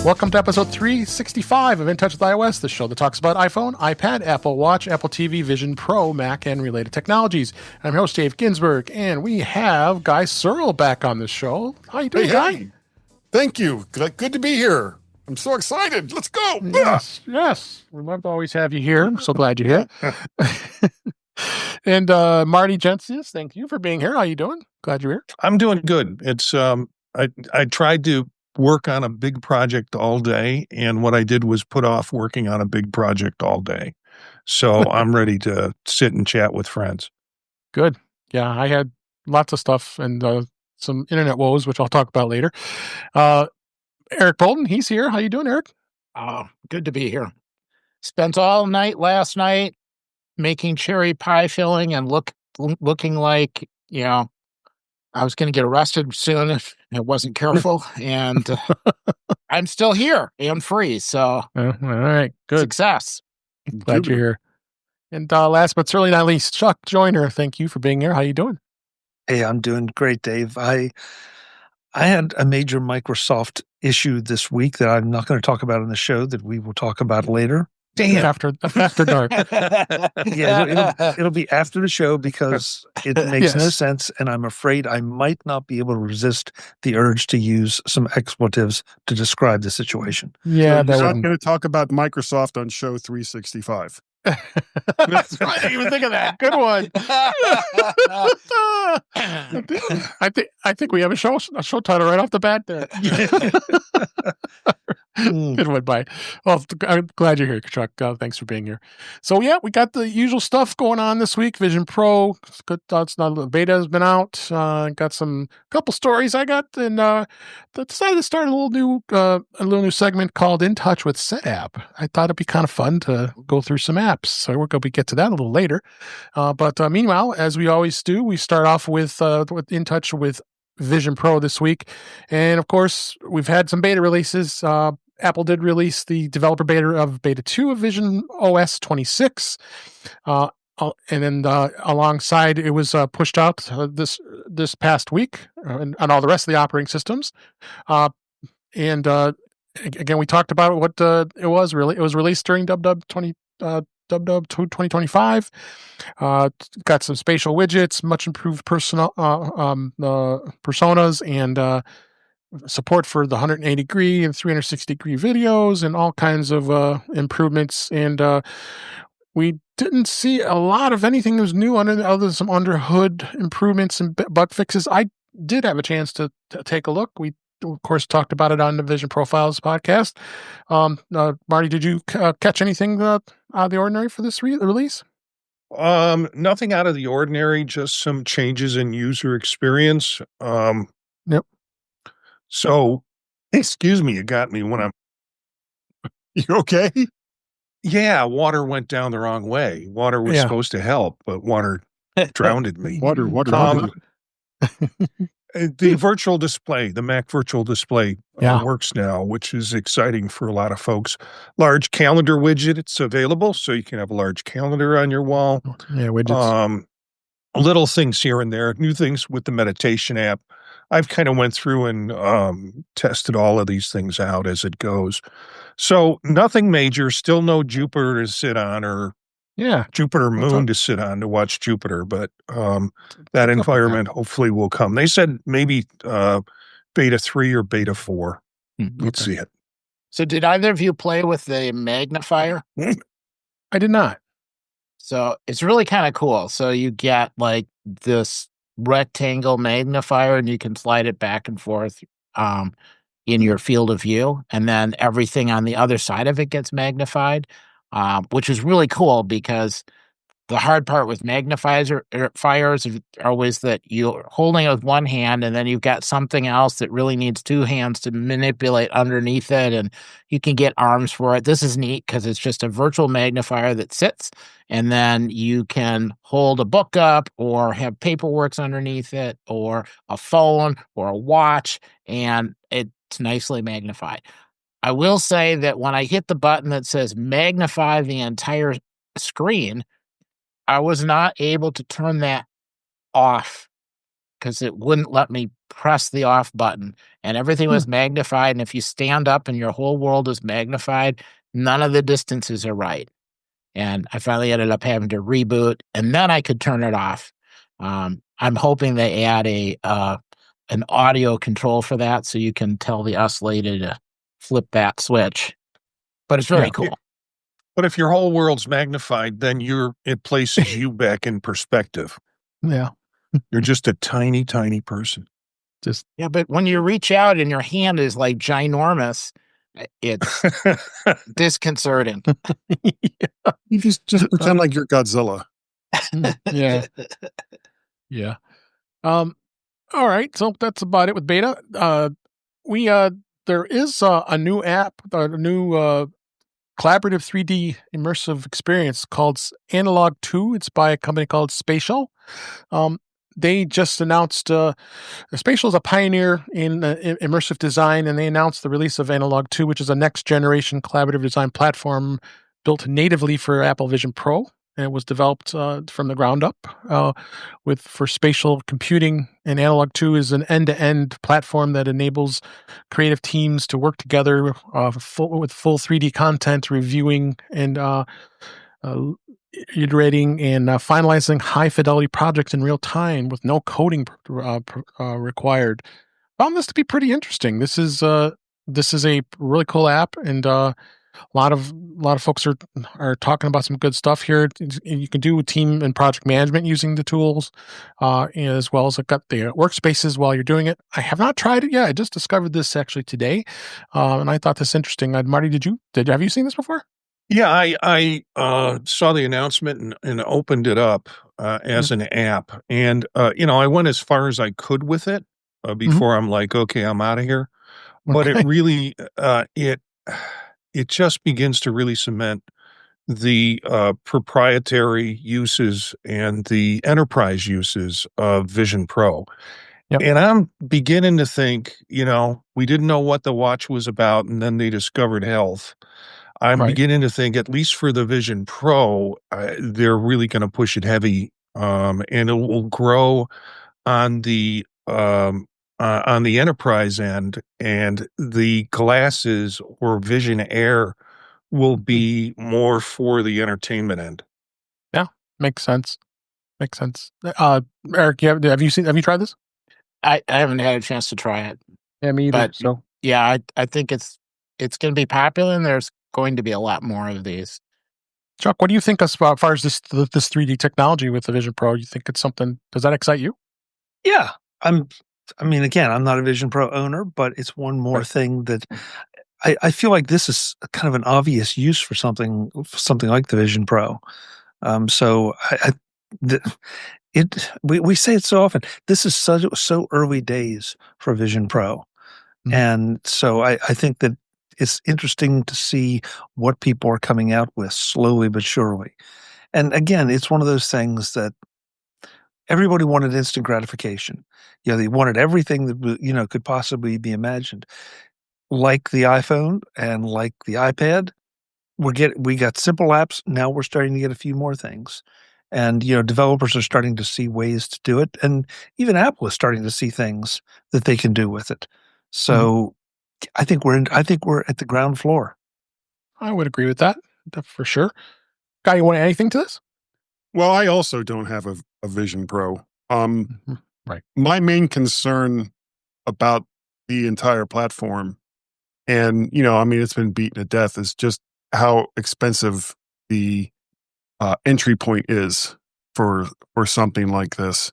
Welcome to episode 365 of In Touch with iOS, the show that talks about iPhone, iPad, Apple Watch, Apple TV, Vision Pro, Mac, and related technologies. I'm your host, Dave Ginsburg, and we have Guy Serle back on the show. How you doing, Guy? Hey. Thank you. Good to be here. I'm so excited. Let's go. Yes. We'd love to always have you here. I'm so glad you're here. And Marty Jencius, thank you for being here. How you doing? Glad you're here. I'm doing good. It's I tried to work on a big project all day, and what I did was put off working on a big project all day. So I'm ready to sit and chat with friends. Good. Yeah, I had lots of stuff and some internet woes, which I'll talk about later. Eric Bolden, he's here. How you doing, Eric? Good to be here. Spent all night last night making cherry pie filling and looking like, I was going to get arrested soon if I wasn't careful. And I'm still here and free. So, all right, good. Success. Glad you're here. And last but certainly not least, Chuck Joyner, thank you for being here. How you doing? Hey, I'm doing great, Dave. I had a major Microsoft issue this week that I'm not going to talk about on the show, that we will talk about later. Damn. After dark. Yeah, it'll be after the show because it makes no sense, and I'm afraid I might not be able to resist the urge to use some expletives to describe the situation. Yeah, so you're not going to talk about Microsoft on show 365. That's right. I didn't even think of that. Good one. I think we have a show title right off the bat there. Good one, bye. Well, I'm glad you're here, Chuck. Thanks for being here. So yeah, we got the usual stuff going on this week. Vision Pro, good. It's not the beta has been out. Got some couple stories I got, and decided to start a little new segment called In Touch with Setapp. I thought it'd be kind of fun to go through some apps. So we're going to get to that a little later. But meanwhile, as we always do, we start off with In Touch with Vision Pro this week. And of course, we've had some beta releases. Apple did release the developer beta of Beta 2 of VisionOS 26. And then alongside, it was pushed out this past week on all the rest of the operating systems. And again, we talked about what it was really. It was released during WW 2025. Got some spatial widgets, much improved personas, and support for the 180 degree and 360 degree videos, and all kinds of improvements. And we didn't see a lot of anything that was new other than some under hood improvements and bug fixes. I did have a chance to take a look. We of course talked about it on the Vision Profiles podcast. Marty, did you catch anything out of the ordinary for this release? Nothing out of the ordinary, just some changes in user experience. Yep. So, excuse me, you got me when I'm... You okay? Yeah, water went down the wrong way. Water was supposed to help, but water drowned me. Water. The virtual display, the Mac virtual display works now, which is exciting for a lot of folks. Large calendar widget, it's available, so you can have a large calendar on your wall. Yeah, widgets. Little things here and there, new things with the meditation app. I've kind of went through and tested all of these things out as it goes. So nothing major, still no Jupiter to sit on or Jupiter moon to sit on to watch Jupiter, but that environment hopefully will come. They said maybe beta 3 or beta 4. Let's see it. So did either of you play with the magnifier? I did not. So it's really kind of cool. So you get like this rectangle magnifier and you can slide it back and forth in your field of view. And then everything on the other side of it gets magnified, which is really cool because the hard part with magnifiers are always that you're holding it with one hand and then you've got something else that really needs two hands to manipulate underneath it, and you can get arms for it. This is neat because it's just a virtual magnifier that sits, and then you can hold a book up or have paperwork underneath it or a phone or a watch, and it's nicely magnified. I will say that when I hit the button that says magnify the entire screen, I was not able to turn that off because it wouldn't let me press the off button, and everything was magnified. And if you stand up and your whole world is magnified, none of the distances are right. And I finally ended up having to reboot, and then I could turn it off. I'm hoping they add an audio control for that, so you can tell the oscillator to flip that switch. But it's really cool. But if your whole world's magnified, then it places you back in perspective. Yeah. You're just a tiny, tiny person. But when you reach out and your hand is like ginormous, it's disconcerting. You just pretend like you're Godzilla. Yeah. Yeah. All right. So that's about it with beta. There is a new app, a new collaborative 3D immersive experience called Analog 2. It's by a company called Spatial. They just announced Spatial is a pioneer in immersive design, and they announced the release of Analog 2, which is a next-generation collaborative design platform built natively for Apple Vision Pro. And it was developed from the ground up for spatial computing. And Analog 2 is an end-to-end platform that enables creative teams to work together with full 3D content, reviewing and iterating and finalizing high-fidelity projects in real time with no coding required. Found this to be pretty interesting. This is a really cool app, and a lot of folks are talking about some good stuff here. You can do team and project management using the tools, as well as I've got the workspaces while you're doing it. I have not tried it yet. I just discovered this actually today, and I thought this interesting. Marty, have you seen this before? Yeah, I saw the announcement and opened it up as an app, and I went as far as I could with it before I'm like, okay, I'm out of here. But it really it just begins to really cement the proprietary uses and the enterprise uses of Vision Pro. Yep. And I'm beginning to think, we didn't know what the watch was about, and then they discovered health. I'm beginning to think, at least for the Vision Pro, they're really going to push it heavy, and it will grow on the enterprise end, and the glasses or Vision Air will be more for the entertainment end. Yeah, makes sense. Eric, have you tried this? I haven't had a chance to try it. Yeah, me either. But yeah, I think it's going to be popular, and there's going to be a lot more of these. Chuck, what do you think as far as this 3D technology with the Vision Pro? You think it's something? Does that excite you? Yeah, again, I'm not a Vision Pro owner, but it's one more thing that I feel like this is kind of an obvious use for something like the Vision Pro. We say it so often. This is so early days for Vision Pro, and so I think that it's interesting to see what people are coming out with slowly but surely. And again, it's one of those things that everybody wanted instant gratification. They wanted everything that could possibly be imagined. Like the iPhone and like the iPad, we got simple apps. Now we're starting to get a few more things. And developers are starting to see ways to do it, and even Apple is starting to see things that they can do with it. So I think we're at the ground floor. I would agree with that for sure. Guy, you want to add anything to this? Well, I also don't have a Vision Pro. Right. My main concern about the entire platform, and it's been beaten to death, is just how expensive the entry point is for something like this.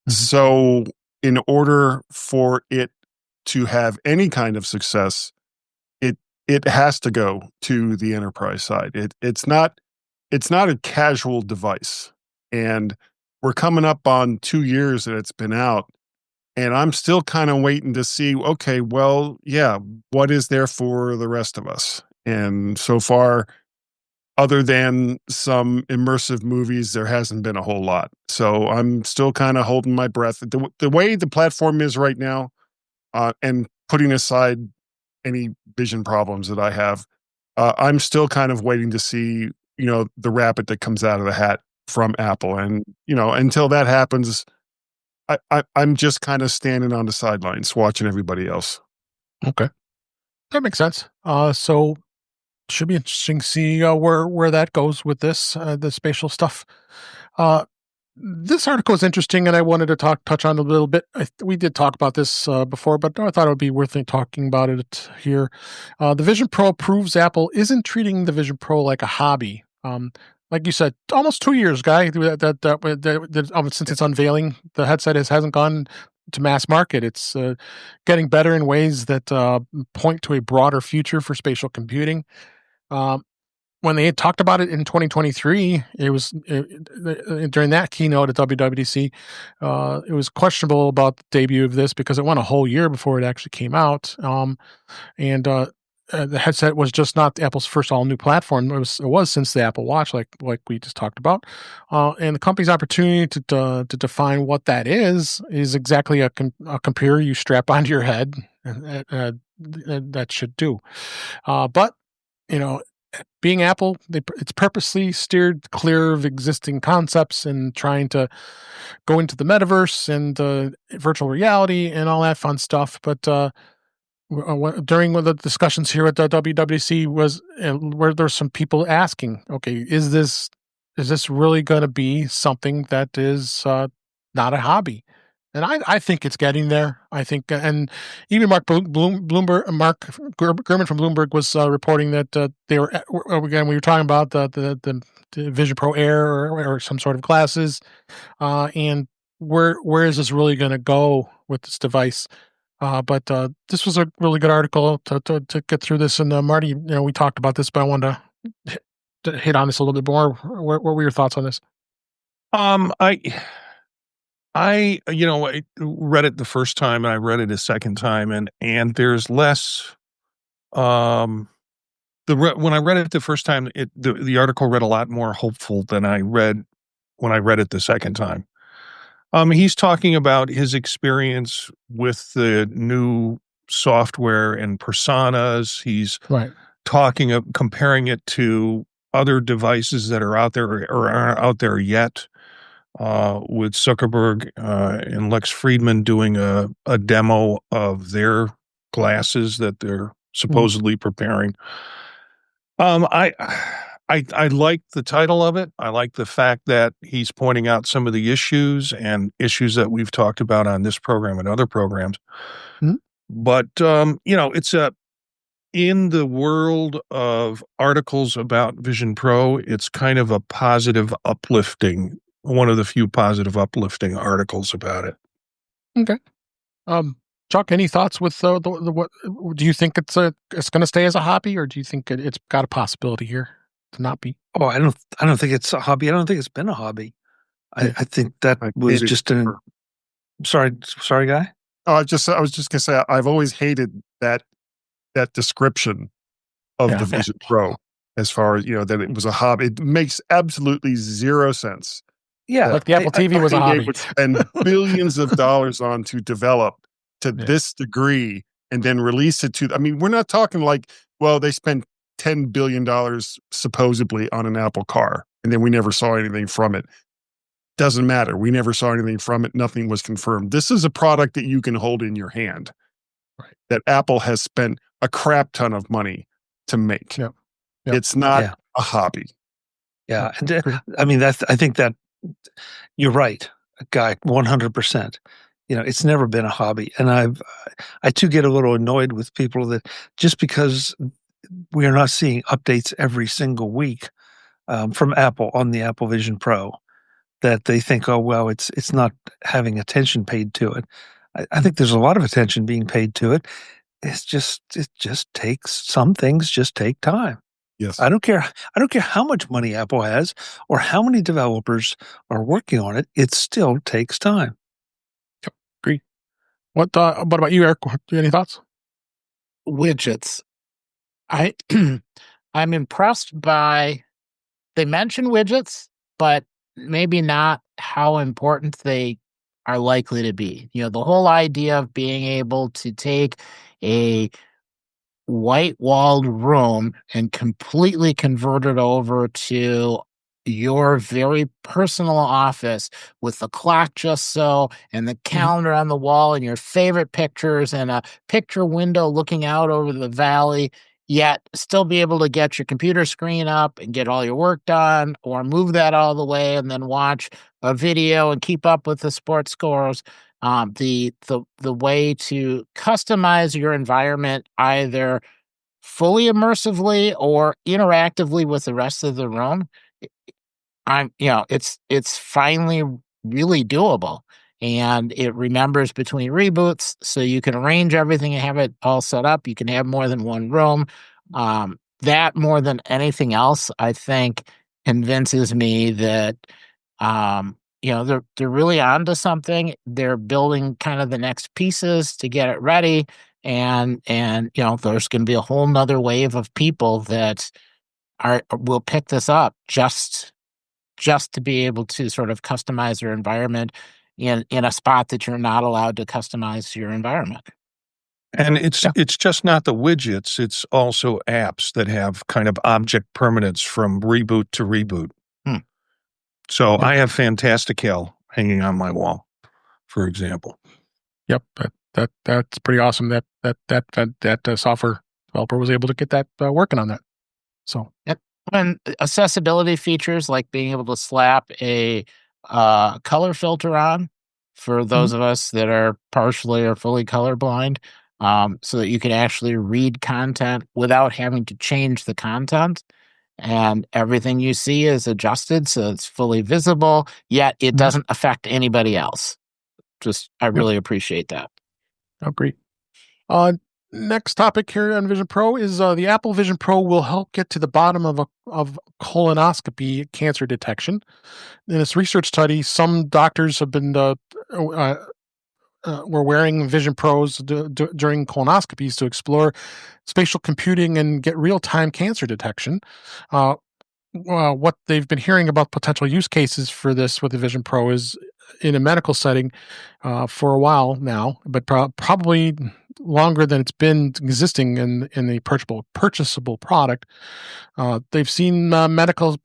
So, in order for it to have any kind of success, it has to go to the enterprise side. It's not a casual device, and we're coming up on 2 years that it's been out, and I'm still kind of waiting to see, okay, well, yeah, what is there for the rest of us? And so far, other than some immersive movies, there hasn't been a whole lot. So I'm still kind of holding my breath. The way the platform is right now, and putting aside any vision problems that I have, I'm still kind of waiting to see, the rabbit that comes out of the hat from Apple. And, until that happens, I'm just kind of standing on the sidelines watching everybody else. Okay, that makes sense. So should be interesting to see where that goes with this the spatial stuff. This article is interesting, and I wanted to touch on a little bit. We did talk about this before, but I thought it would be worth talking about it here. The Vision Pro proves Apple isn't treating the Vision Pro like a hobby. Like you said, almost 2 years, Guy, since its unveiling, the headset hasn't gone to mass market. It's getting better in ways that point to a broader future for spatial computing. When they had talked about it in 2023, it was during that keynote at WWDC. It was questionable about the debut of this because it went a whole year before it actually came out. And the headset was just not Apple's first all new platform. It was since the Apple Watch, like we just talked about. And the company's opportunity to define what that is exactly a computer you strap onto your head. That should do. But being Apple, it's purposely steered clear of existing concepts and trying to go into the metaverse and virtual reality and all that fun stuff. But during one of the discussions here at the WWDC was where there's some people asking, okay, is this really going to be something that is not a hobby? And I think it's getting there. I think, and even Mark Gurman from Bloomberg was reporting that they were again. We were talking about the Vision Pro Air or some sort of glasses, and where is this really going to go with this device? But this was a really good article to get through this. And Marty, we talked about this, but I wanted to hit on this a little bit more. What were your thoughts on this? I read it the first time and I read it a second time and there's less when I read it the first time the article read a lot more hopeful than I read when I read it the second time. He's talking about his experience with the new software and personas. He's comparing it to other devices that are out there or aren't out there yet. With Zuckerberg and Lex Friedman doing a demo of their glasses that they're supposedly preparing. I like the title of it. I like the fact that he's pointing out some of the issues that we've talked about on this program and other programs. Mm-hmm. But it's in the world of articles about Vision Pro, it's kind of a positive, uplifting. One of the few positive, uplifting articles about it. Okay. Chuck, any thoughts with what do you think it's going to stay as a hobby, or do you think it's got a possibility here to not be? Oh, I don't think it's a hobby. I don't think it's been a hobby. I think that was just an. Sorry, Guy. Oh, I was just gonna say I've always hated that description of the Vision Pro as far as that it was a hobby. It makes absolutely zero sense. Yeah, like the Apple TV was a hobby. They would spend billions of dollars on to develop to this degree and then release it to. I mean, we're not talking like, well, they spent $10 billion supposedly on an Apple car, and then we never saw anything from it. Doesn't matter. We never saw anything from it. Nothing was confirmed. This is a product that you can hold in your hand, right? That Apple has spent a crap ton of money to make. Yep. It's not a hobby. Yeah, and I mean I think that. You're right, Guy, 100%. It's never been a hobby. And I too get a little annoyed with people that just because we are not seeing updates every single week from Apple on the Apple Vision Pro, that they think, oh, well, it's not having attention paid to it. I think there's a lot of attention being paid to it. It just takes, some things just take time. Yes. I don't care how much money Apple has or how many developers are working on it. It still takes time. Yep, agree. What about you, Eric? Do you have any thoughts? Widgets. I'm impressed by. They mention widgets, but maybe not how important they are likely to be. The whole idea of being able to take a white-walled room and completely convert it over to your very personal office with the clock just so, and the calendar on the wall, and your favorite pictures, and a picture window looking out over the valley, yet still be able to get your computer screen up and get all your work done, or move that all the way and then watch a video and keep up with the sports scores. The way to customize your environment, either fully immersively or interactively with the rest of the room, it's finally really doable, and it remembers between reboots, so you can arrange everything and have it all set up. You can have more than one room. That, more than anything else, I think convinces me that they're really onto something. They're building kind of the next pieces to get it ready, and there's going to be a whole nother wave of people that will pick this up just to be able to sort of customize your environment in a spot that you're not allowed to customize your environment. And it's just not the widgets, it's also apps that have kind of object permanence from reboot to reboot. So I have Fantastical hanging on my wall, for example. Yep, that's pretty awesome. That software developer was able to get that working on that. So yep. And accessibility features like being able to slap a color filter on for those of us that are partially or fully colorblind, so that you can actually read content without having to change the content. And everything you see is adjusted so it's fully visible, yet it doesn't affect anybody else. I really appreciate that. Oh, great. Next topic here on Vision Pro is the Apple Vision Pro will help get to the bottom of colonoscopy cancer detection. In this research study, some doctors have been were wearing Vision Pros during colonoscopies to explore spatial computing and get real-time cancer detection. What they've been hearing about potential use cases for this with the Vision Pro is in a medical setting for a while now, but probably longer than it's been existing in the purchasable product. They've seen medical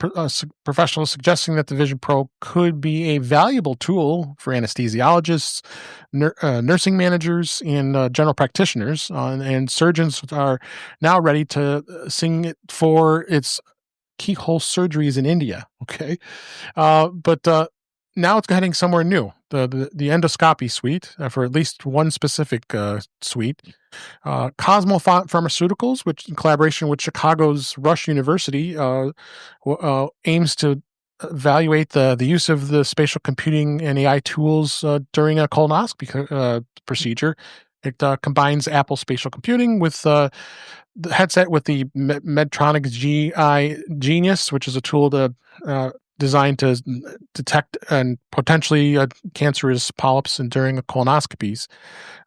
professionals suggesting that the Vision Pro could be a valuable tool for anesthesiologists, nursing managers, and general practitioners. And surgeons are now ready to sing it for its keyhole surgeries in India. Okay. But now it's heading somewhere new. The endoscopy suite for at least one specific suite. Cosmo Pharmaceuticals, which in collaboration with Chicago's Rush University, aims to evaluate the use of the spatial computing and AI tools during a colonoscopy procedure. It combines Apple spatial computing with the headset with the Medtronic's GI Genius, which is a tool designed to detect and potentially cancerous polyps during colonoscopies.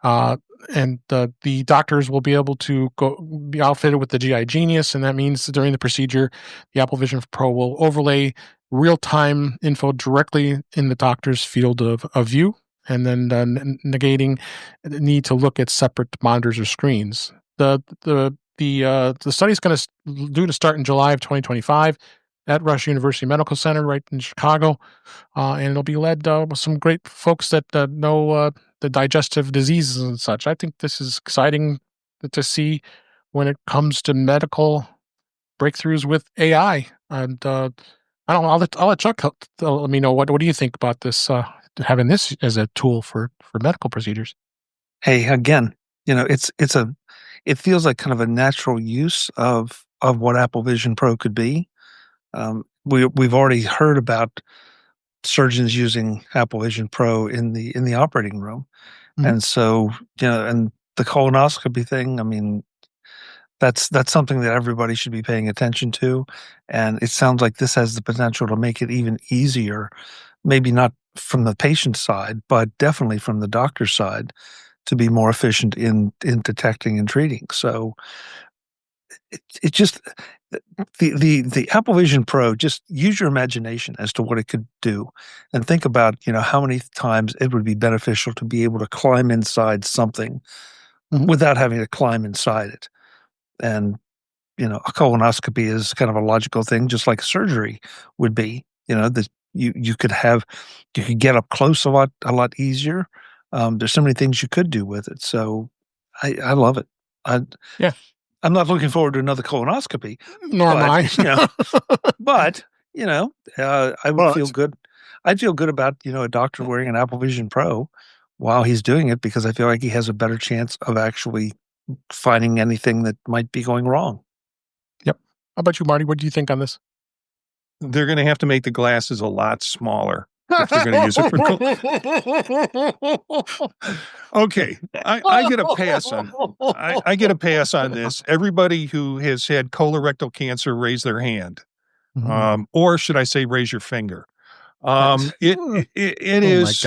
And the doctors will be able to be outfitted with the GI Genius, and that means during the procedure, the Apple Vision Pro will overlay real-time info directly in the doctor's field of view, and then negating the need to look at separate monitors or screens. The study is going to start in July of 2025 at Rush University Medical Center right in Chicago, and it'll be led with some great folks that know the digestive diseases and such. I think this is exciting to see when it comes to medical breakthroughs with AI. And I don't know, I'll let Chuck let me know what do you think about this, having this as a tool for medical procedures. Hey, again, it feels like kind of a natural use of what Apple Vision Pro could be. We've already heard about surgeons using Apple Vision Pro in the operating room, and so and the colonoscopy thing. I mean, that's something that everybody should be paying attention to, and it sounds like this has the potential to make it even easier. Maybe not from the patient side, but definitely from the doctor's side, to be more efficient in detecting and treating. So it just the Apple Vision Pro, just use your imagination as to what it could do, and think about how many times it would be beneficial to be able to climb inside something without having to climb inside it. And a colonoscopy is kind of a logical thing, just like surgery would be. that you could get up close a lot easier. There's so many things you could do with it. So I love it. Yeah. I'm not looking forward to another colonoscopy. Nor am I. But I would feel good. I'd feel good about a doctor wearing an Apple Vision Pro while he's doing it, because I feel like he has a better chance of actually finding anything that might be going wrong. Yep. How about you, Marty? What do you think on this? They're going to have to make the glasses a lot smaller if they're going to use it for. Okay, I get a pass on. I get a pass on this. Everybody who has had colorectal cancer, raise their hand, or should I say, raise your finger. It is.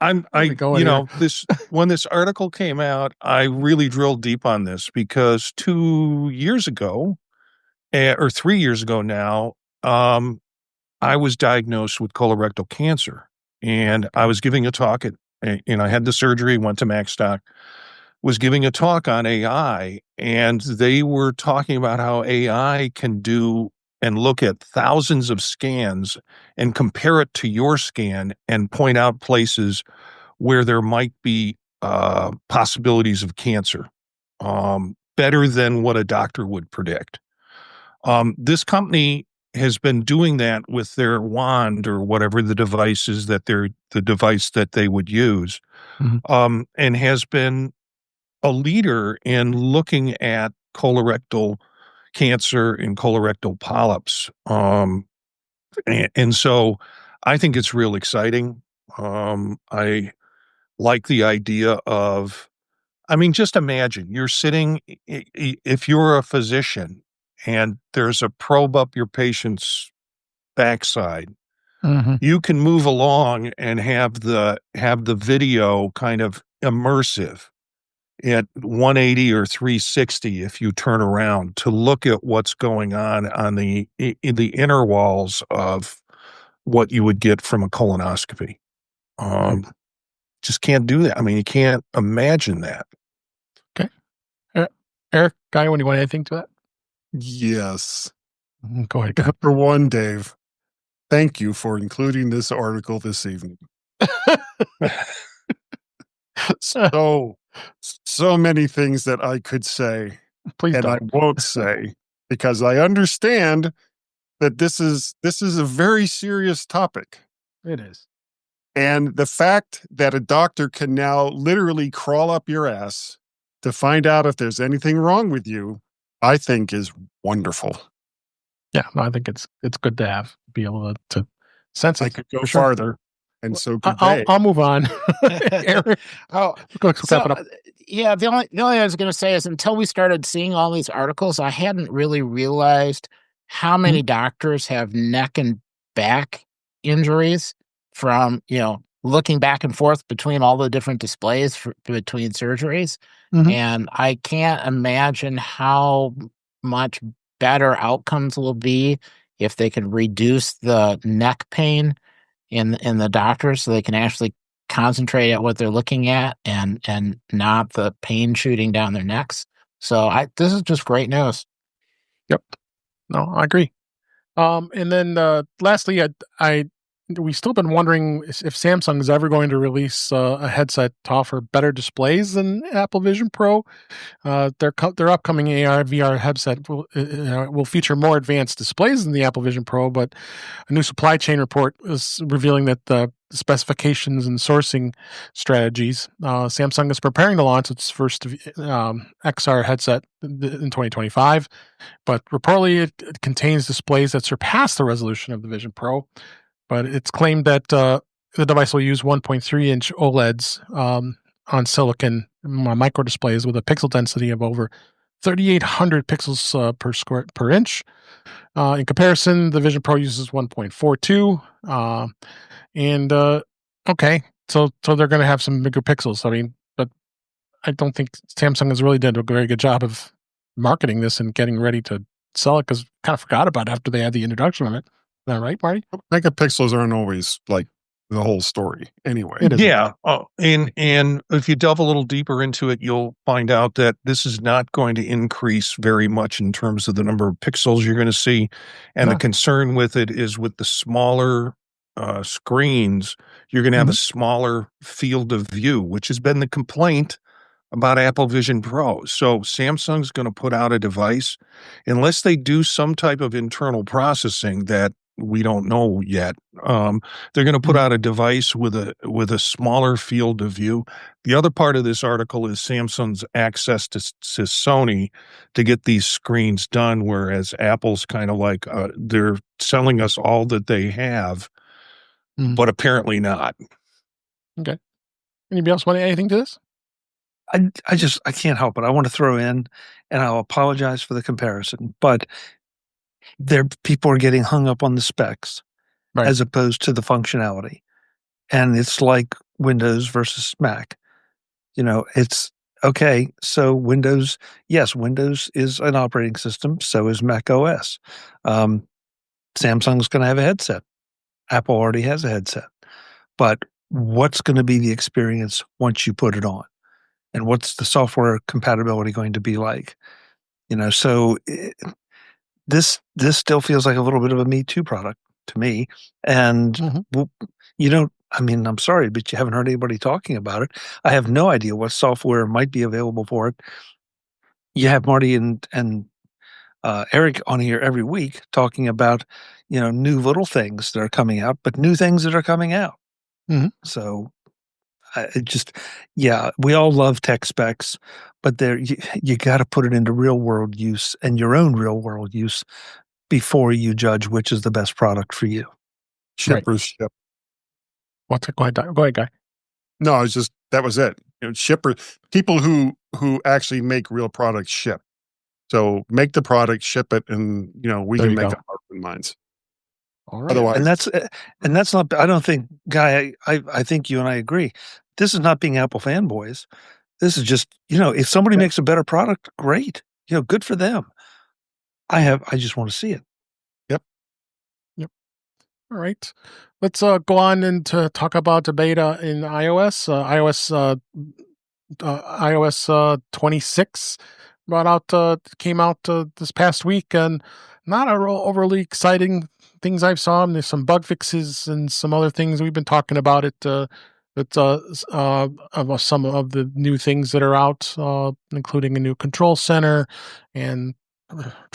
Oh my gosh. When this article came out, I really drilled deep on this, because 2 years ago, or 3 years ago now, I was diagnosed with colorectal cancer, and I was giving a talk I had the surgery, went to Macstock, was giving a talk on AI, and they were talking about how AI can do and look at thousands of scans and compare it to your scan and point out places where there might be possibilities of cancer, better than what a doctor would predict. This company has been doing that with their wand, or whatever the device is that the device that they would use, and has been a leader in looking at colorectal cancer and colorectal polyps. And so I think it's real exciting. I like the idea of, just imagine you're sitting, if you're a physician and there's a probe up your patient's backside, you can move along and have the video kind of immersive at 180 or 360 if you turn around, to look at what's going on in the inner walls of what you would get from a colonoscopy. Just can't do that. You can't imagine that. Okay. Eric, Guy, when you want anything to that? Yes. Go ahead. For one, Dave, thank you for including this article this evening. So many things that I could say, Please and don't. I won't say, because I understand that this is a very serious topic. It is. And the fact that a doctor can now literally crawl up your ass to find out if there's anything wrong with you, I think is wonderful. Yeah, no, I think it's good to be able to sense it. I could go farther, and so could I'll move on. Eric, yeah. The only thing I was going to say is, until we started seeing all these articles, I hadn't really realized how many doctors have neck and back injuries from looking back and forth between all the different displays between surgeries, and I can't imagine how much better outcomes will be if they can reduce the neck pain in the doctors, so they can actually concentrate at what they're looking at and not the pain shooting down their necks. So this is just great news. Yep. No, I agree. And then lastly, we've still been wondering if Samsung is ever going to release a headset to offer better displays than Apple Vision Pro. Their upcoming AR VR headset will feature more advanced displays than the Apple Vision Pro, but a new supply chain report is revealing that the specifications and sourcing strategies, Samsung is preparing to launch its first XR headset in 2025, but reportedly it contains displays that surpass the resolution of the Vision Pro. But it's claimed that the device will use 1.3-inch OLEDs on silicon micro displays with a pixel density of over 3,800 pixels per inch. In comparison, the Vision Pro uses 1.42. Okay, so they're going to have some bigger pixels. But I don't think Samsung has really done a very good job of marketing this and getting ready to sell it, because kind of forgot about it after they had the introduction of it. Is that right, Marty? Megapixels aren't always like the whole story anyway. It isn't. Yeah. And if you delve a little deeper into it, you'll find out that this is not going to increase very much in terms of the number of pixels you're going to see. And the concern with it is with the smaller screens, you're going to have a smaller field of view, which has been the complaint about Apple Vision Pro. So Samsung's going to put out a device, unless they do some type of internal processing that we don't know yet. They're going to put out a device with a smaller field of view. The other part of this article is Samsung's access to Sony to get these screens done, whereas Apple's kind of like they're selling us all that they have, but apparently not. Okay. Anybody else want to add anything to this? I can't help it. I want to throw in, and I'll apologize for the comparison, but people are getting hung up on the specs as opposed to the functionality. And it's like Windows versus Mac. It's okay. So Windows is an operating system. So is macOS. Samsung's going to have a headset. Apple already has a headset. But what's going to be the experience once you put it on? And what's the software compatibility going to be like? So this still feels like a little bit of a Me Too product to me. And I'm sorry, but you haven't heard anybody talking about it. I have no idea what software might be available for it. You have Marty and Eric on here every week talking about, new little things that are coming out, but new things that are coming out. So we all love tech specs, but you got to put it into real world use and your own real world use before you judge which is the best product for you. Shippers ship. What's it? Go ahead, Guy. No, that was it. People who actually make real products ship. So make the product, ship it, and we can make up our own minds. All right. Otherwise, and that's not. I don't think, Guy. I think you and I agree. This is not being Apple fanboys. This is just if somebody makes a better product, great. Good for them. I just want to see it. Yep. All right. Let's go on and to talk about the beta in iOS. iOS 26 came out this past week, and not overly exciting things I've saw. There's some bug fixes and some other things we've been talking about it. Of some of the new things that are out, including a new control center and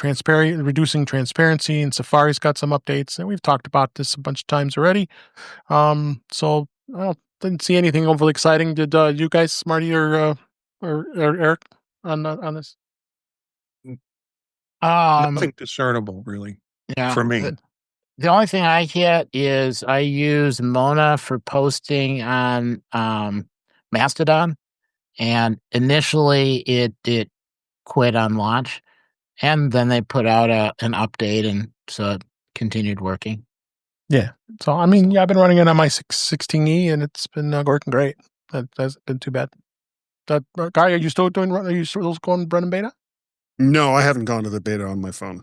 reducing transparency, and Safari's got some updates, and we've talked about this a bunch of times already. So I didn't see anything overly exciting. Did you guys, Marty or Eric, on this? Nothing discernible, really, for me. The only thing I get is I use Mona for posting on Mastodon, and initially it quit on launch, and then they put out an update, and so it continued working. Yeah. So I've been running it on my 16E, and it's been working great. That hasn't been too bad. Guy, are you still going running beta? No, I haven't gone to the beta on my phone.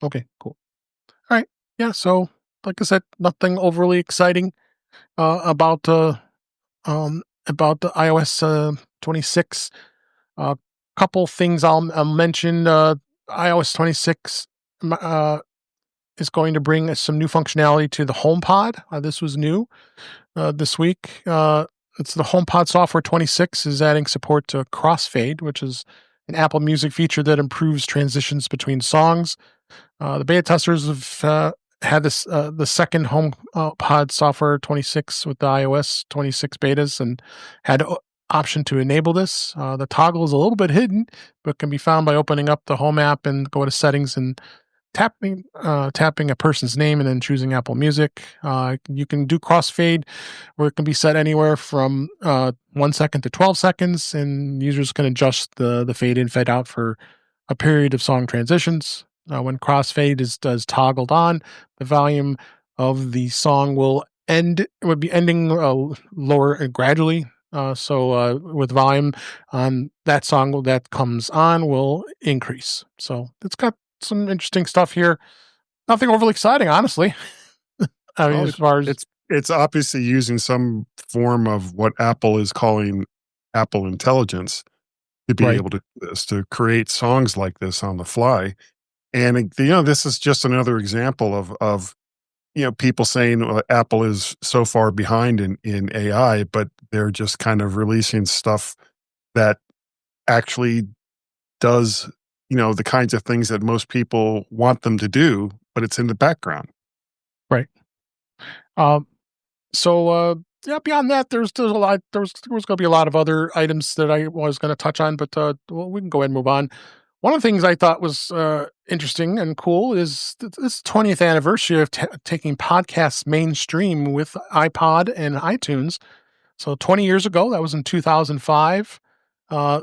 Okay, cool. All right. Yeah, so like I said, nothing overly exciting about the iOS 26. Couple things I'll mention. iOS 26 is going to bring some new functionality to the HomePod. This was new this week. It's the HomePod software 26 is adding support to crossfade, which is an Apple Music feature that improves transitions between songs. The beta testers have had this the second HomePod software 26 with the iOS 26 betas, and had option to enable this. The toggle is a little bit hidden, but can be found by opening up the Home app and go to settings and tapping a person's name and then choosing Apple Music. You can do crossfade, where it can be set anywhere from 1 second to 12 seconds, and users can adjust the fade in, fade out for a period of song transitions. When crossfade is toggled on, the volume of the song would be ending lower gradually. So with volume on that song that comes on will increase. So it's got some interesting stuff here. Nothing overly exciting, honestly. As far as it's obviously using some form of what Apple is calling Apple Intelligence to be Right. able to do this, to create songs like this on the fly. And this is just another example of people saying, well, Apple is so far behind in AI, but they're just kind of releasing stuff that actually does the kinds of things that most people want them to do, but it's in the background. Right. Yeah, beyond that, there's a lot. There's going to be a lot of other items that I was going to touch on, but we can go ahead and move on. One of the things I thought was interesting and cool is this 20th anniversary of taking podcasts mainstream with iPod and iTunes. So 20 years ago, that was in 2005. Uh,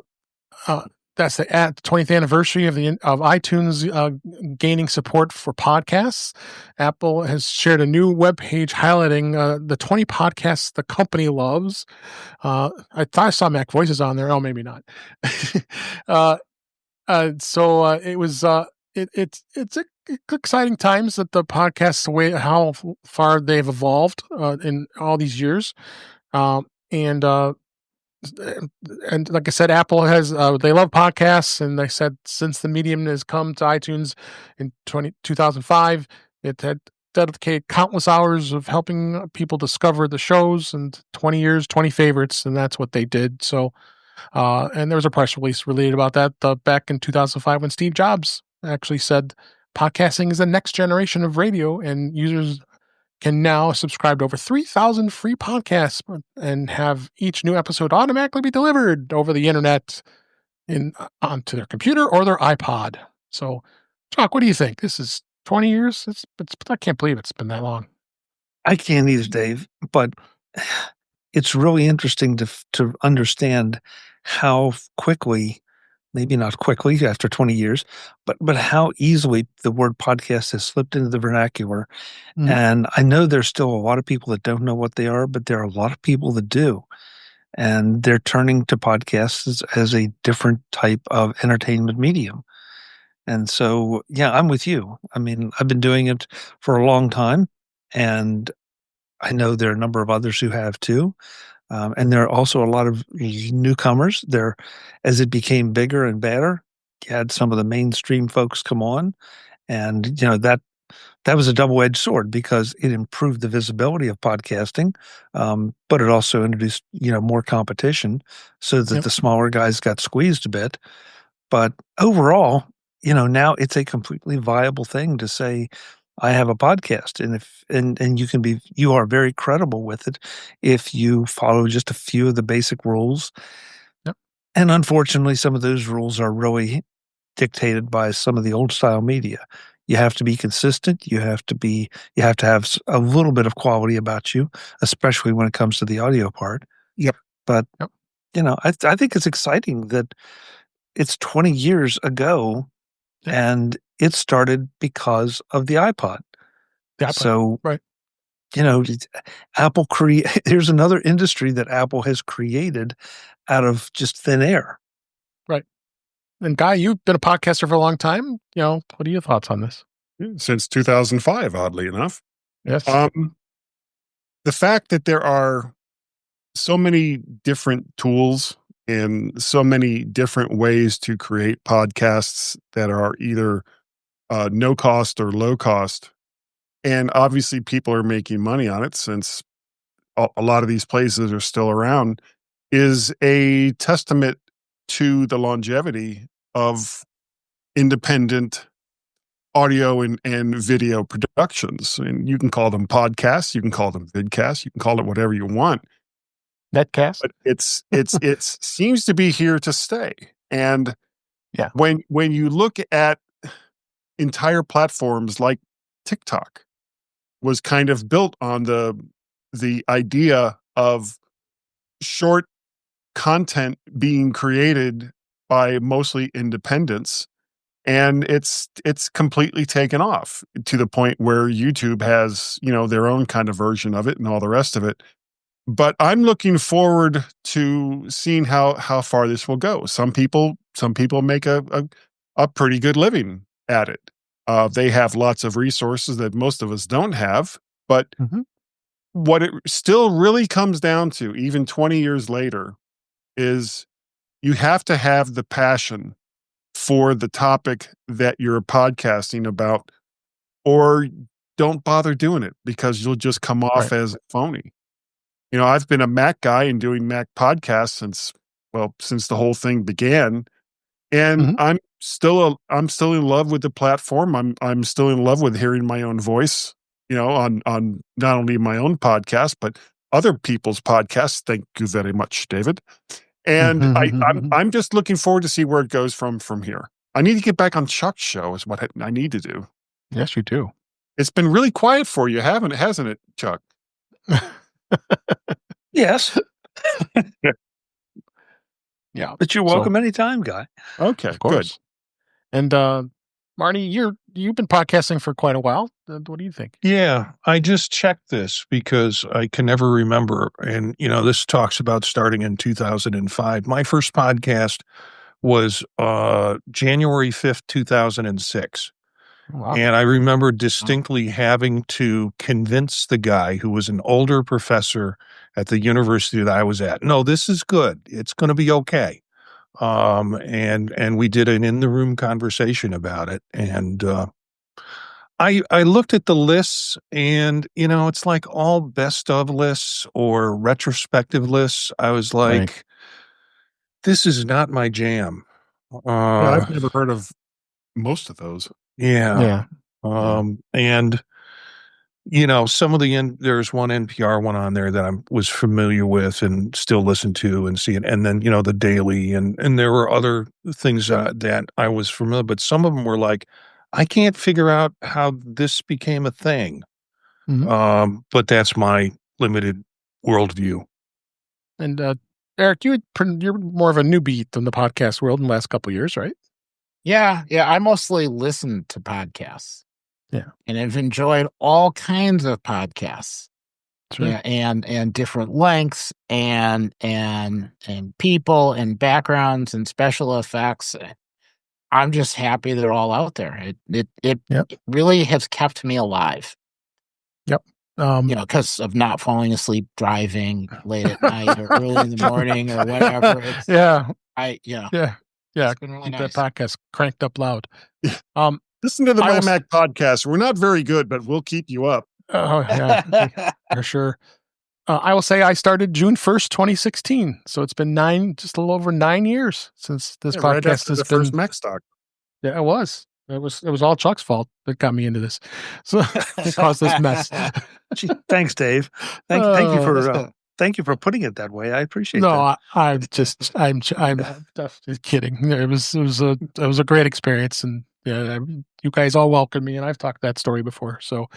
that's the 20th anniversary of iTunes gaining support for podcasts. Apple has shared a new webpage highlighting the 20 podcasts the company loves. I thought I saw Mac Voices on there. Oh, maybe not. It was it's exciting times that the podcasts, the way how far they've evolved in all these years, and like I said, Apple has they love podcasts, and they said since the medium has come to iTunes in 2005, it had dedicated countless hours of helping people discover the shows, and 20 years, 20 favorites, and that's what they did. So, and there was a press release related about that back in 2005 when Steve Jobs actually said podcasting is the next generation of radio, and users can now subscribe to over 3,000 free podcasts and have each new episode automatically be delivered over the internet onto their computer or their iPod. So, Chuck, what do you think? This is 20 years? I can't believe it's been that long. I can't either, Dave, but it's really interesting to understand how quickly, maybe not quickly after 20 years, but how easily the word podcast has slipped into the vernacular. Mhm. And I know there's still a lot of people that don't know what they are, but there are a lot of people that do. And they're turning to podcasts as a different type of entertainment medium. And so, yeah, I'm with you. I mean, I've been doing it for a long time, and I know there are a number of others who have too. And there are also a lot of newcomers there. As it became bigger and better, you had some of the mainstream folks come on, and that was a double-edged sword because it improved the visibility of podcasting, but it also introduced more competition, so that Yep. the smaller guys got squeezed a bit. But overall, now it's a completely viable thing to say, I have a podcast, and you are very credible with it if you follow just a few of the basic rules. Yep. And unfortunately, some of those rules are really dictated by some of the old style media. You have to be consistent. You have to have a little bit of quality about you, especially when it comes to the audio part. Yep. But Yep. I think it's exciting that it's 20 years ago, Yep. and it started because of the iPod. The iPod, So, right. Apple there's another industry that Apple has created out of just thin air. Right. And Guy, you've been a podcaster for a long time. What are your thoughts on this? Since 2005, oddly enough. Yes. The fact that there are so many different tools and so many different ways to create podcasts that are either no cost or low cost. And obviously people are making money on it since a lot of these places are still around, is a testament to the longevity of independent audio and video productions. And you can call them podcasts, you can call them vidcasts, you can call it whatever you want. Netcast. But it seems to be here to stay. And yeah, when you look at entire platforms like TikTok was kind of built on the idea of short content being created by mostly independents, and it's completely taken off to the point where YouTube has their own kind of version of it and all the rest of it. But I'm looking forward to seeing how far this will go. Some people make a pretty good living at it. They have lots of resources that most of us don't have, but what it still really comes down to, even 20 years later, is you have to have the passion for the topic that you're podcasting about, or don't bother doing it because you'll just come off as phony. You know, I've been a Mac guy and doing Mac podcasts since the whole thing began. And I'm still in love with the platform. I'm still in love with hearing my own voice, you know, on not only my own podcast, but other people's podcasts. Thank you very much, David. And I'm just looking forward to see where it goes from here. I need to get back on Chuck's show is what I need to do. Yes, you do. It's been really quiet for you, hasn't it, Chuck? Yes. Yeah. But you're welcome anytime, Guy. Okay, Of course. Good. And Marty, you've been podcasting for quite a while. What do you think? Yeah, I just checked this because I can never remember. And, you know, this talks about starting in 2005. My first podcast was January 5th, 2006. Wow. And I remember distinctly having to convince the guy who was an older professor at the university that I was at, no, this is good. It's going to be okay. And we did an in-the-room conversation about it. And I looked at the lists and, you know, it's like all best of lists or retrospective lists. I was like, this is not my jam. I've never heard of most of those. Yeah. And, you know, some of there's one NPR one on there that I was familiar with and still listen to and see it. And then, you know, the Daily and there were other things that I was familiar, but some of them were like, I can't figure out how this became a thing. But that's my limited worldview. And Eric, you're more of a newbie in the podcast world in the last couple of years, right? Yeah. I mostly listen to podcasts. Yeah. And I've enjoyed all kinds of podcasts. Sure. Yeah, and different lengths and people and backgrounds and special effects. I'm just happy they're all out there. It really has kept me alive. Yep. You know, because of not falling asleep driving late at night or early in the morning or whatever. Yeah. It's been really Keep nice. that podcast cranked up loud. Listen to the Mac podcast. We're not very good, but we'll keep you up. Oh, yeah, for sure. I will say I started June 1st, 2016. So it's been just a little over 9 years since this podcast has been. First Macstock. Yeah, it was. It was all Chuck's fault that got me into this. So it caused this mess. Gee, thanks, Dave. Thank you for putting it that way. I appreciate that. No, I'm just kidding. It was a great experience, and yeah, you guys all welcomed me, and I've talked that story before. So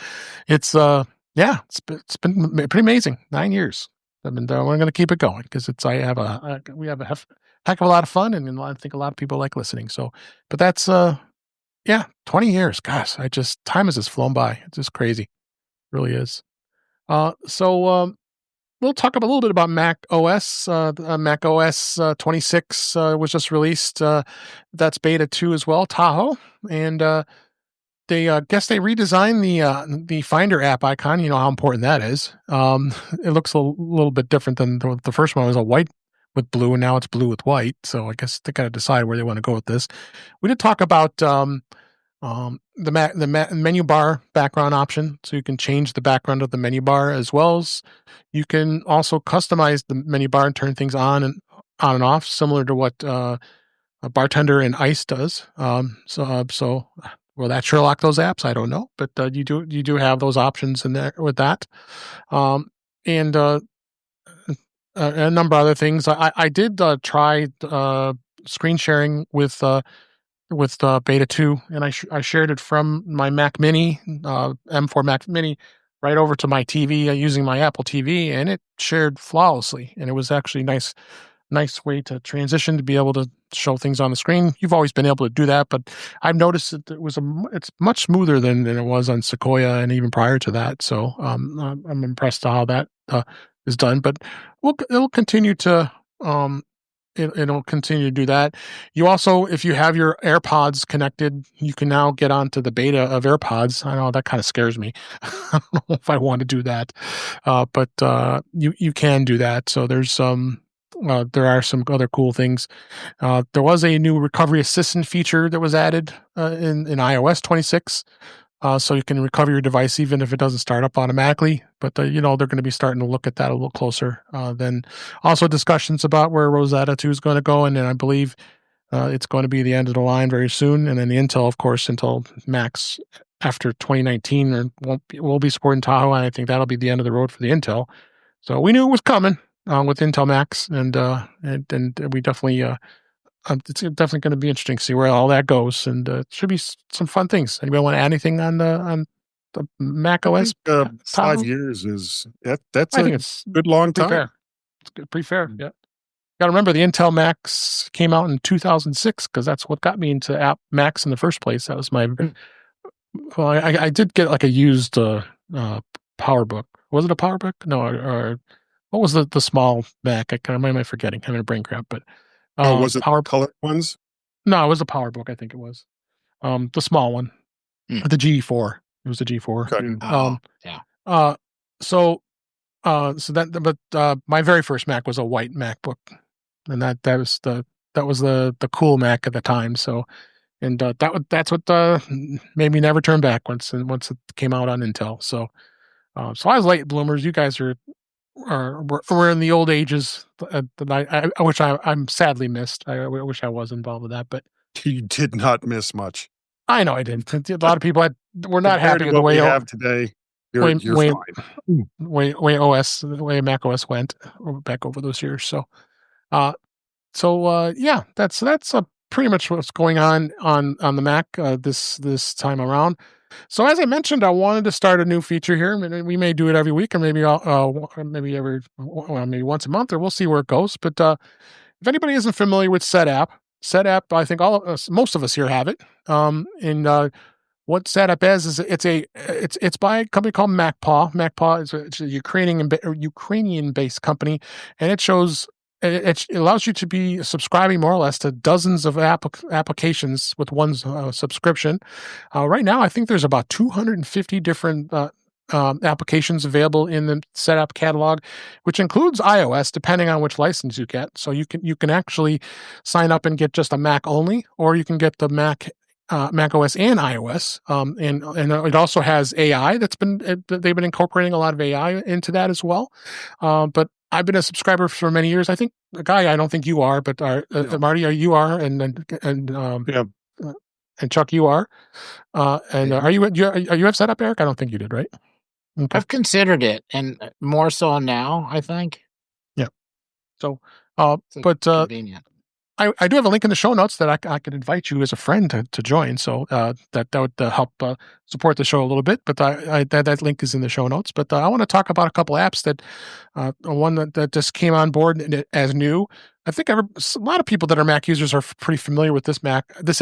it's it's been pretty amazing. 9 years. We're going to keep it going because we have a heck of a lot of fun, and I think a lot of people like listening. So, but that's 20 years. Gosh, time has just flown by. It's just crazy. It really is. We'll talk a little bit about Mac OS. Mac OS 26 was just released. That's beta 2 as well, Tahoe. And they guess they redesigned the Finder app icon. You know how important that is. It looks a little bit different than the first one. It was a white with blue, and now it's blue with white. So I guess they got to decide where they want to go with this. We did talk about the menu bar background option, so you can change the background of the menu bar, as well as you can also customize the menu bar and turn things on and off, similar to what a Bartender and Ice does. So will that Sherlock those apps? I don't know, but you do have those options in there with that, and a number of other things. I did try screen sharing with beta 2, and I shared it from my Mac Mini, M4 Mac Mini, right over to my TV using my Apple TV, and it shared flawlessly. And it was actually nice way to transition to be able to show things on the screen. You've always been able to do that, but I've noticed that it's much smoother than it was on Sequoia and even prior to that. So I'm impressed to how that is done. But it'll continue to it'll continue to do that. You also, if you have your AirPods connected, you can now get onto the beta of AirPods. I know that kind of scares me. I don't know if I want to do that, but you can do that. So there are some other cool things. There was a new recovery assistant feature that was added in iOS 26. So you can recover your device even if it doesn't start up automatically. But they're going to be starting to look at that a little closer. Then also discussions about where Rosetta 2 is going to go, and then I believe it's going to be the end of the line very soon. And then the Intel, of course, Intel Macs after 2019 will be supporting Tahoe, and I think that'll be the end of the road for the Intel. So we knew it was coming with Intel Macs, and we definitely. It's definitely going to be interesting to see where all that goes, and it should be some fun things. Anybody want to add anything on the Mac OS? 5 years is that's I think it's good long pretty time. fair. It's pretty fair. Yeah, got to remember the Intel Macs came out in 2006 because that's what got me into Macs in the first place. That was my. Well, I did get like a used PowerBook. Was it a PowerBook? No, or what was the small Mac? I am forgetting? I'm having a brain cramp, but. Was it colored ones? No, it was a PowerBook. I think it was the small one, the G4. It was the G4. Okay. Yeah. So my very first Mac was a white MacBook, and that was the cool Mac at the time. So, and that's what made me never turn back once it came out on Intel. So, so I was late bloomers. You guys we're in the old ages that I wish I'm sadly missed. I wish I was involved with that, but You did not miss much. I know I didn't. A lot of people were not Compared happy to with the what way we have today. You're fine. the way Mac OS went back over those years. So, yeah, that's pretty much what's going on the Mac this time around. So as I mentioned, I wanted to start a new feature here. I mean, we may do it every week, or maybe maybe once a month, or we'll see where it goes. But if anybody isn't familiar with Setapp, I think most of us here have it. What Setapp is it's by a company called MacPaw. MacPaw is a Ukrainian-based company, and it allows you to be subscribing more or less to dozens of applications with one subscription. Right now, I think there's about 250 different applications available in the Setapp catalog, which includes iOS, depending on which license you get. So you can actually sign up and get just a Mac only, or you can get the Mac OS and iOS, and it also has AI. They've been incorporating a lot of AI into that as well. But I've been a subscriber for many years. I think Guy, I don't think you are, but Marty, you are, and Chuck, you are. Are you have Setapp, Eric? I don't think you did, right? Okay. I've considered it, and more so now, I think. Yeah. So, but convenient. I do have a link in the show notes that I could invite you as a friend to join. So that would help support the show a little bit. But that link is in the show notes. But I want to talk about a couple apps one that just came on board as new. I think a lot of people that are Mac users are pretty familiar with this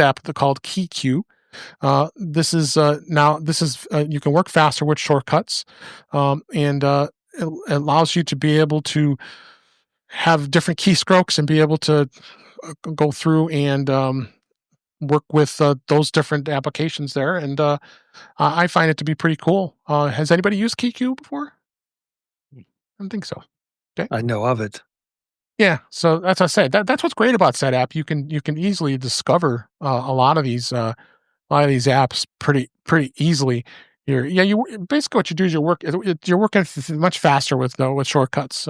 app called KeyQ. This is you can work faster with shortcuts, and it allows you to be able to have different keystrokes and be able to go through and work with those different applications there. And I find it to be pretty cool. Has anybody used KeyQ before? I don't think so. Okay. I know of it. Yeah. So that's what I said. That's what's great about Setapp. You can easily discover a lot of these apps pretty easily. You basically what you do is you're working much faster with shortcuts.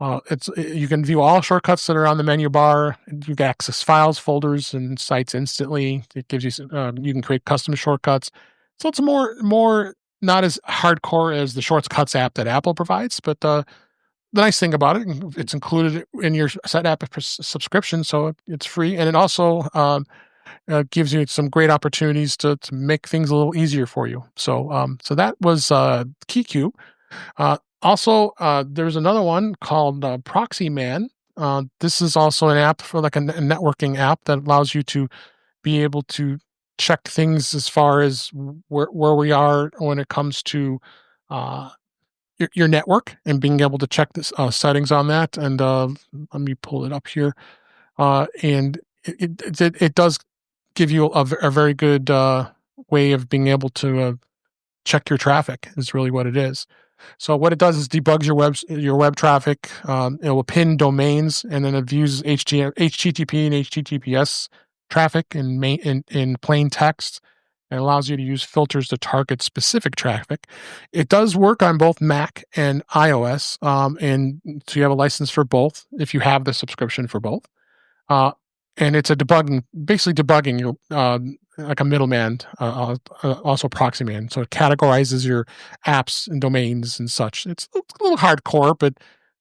You can view all shortcuts that are on the menu bar. You can access files, folders, and sites instantly. It gives you you can create custom shortcuts. So it's more not as hardcore as the Shortcuts app that Apple provides. But the nice thing about it, it's included in your Setapp subscription, so it's free, and it also gives you some great opportunities to make things a little easier for you. So that was KeyQ. Also, there's another one called Proxy Man. This is also an app for like a networking app that allows you to be able to check things as far as where we are when it comes to your network and being able to check this settings on that. And let me pull it up here. And it does give you a very good way of being able to check your traffic. Is really what it is. So what it does is debugs your web traffic. It will pin domains, and then it views HTTP and HTTPS traffic in plain text, and allows you to use filters to target specific traffic. It does work on both Mac and iOS, and so you have a license for both if you have the subscription for both. And it's basically debugging your like a middleman, also proxy man. So it categorizes your apps and domains and such. It's a little hardcore, but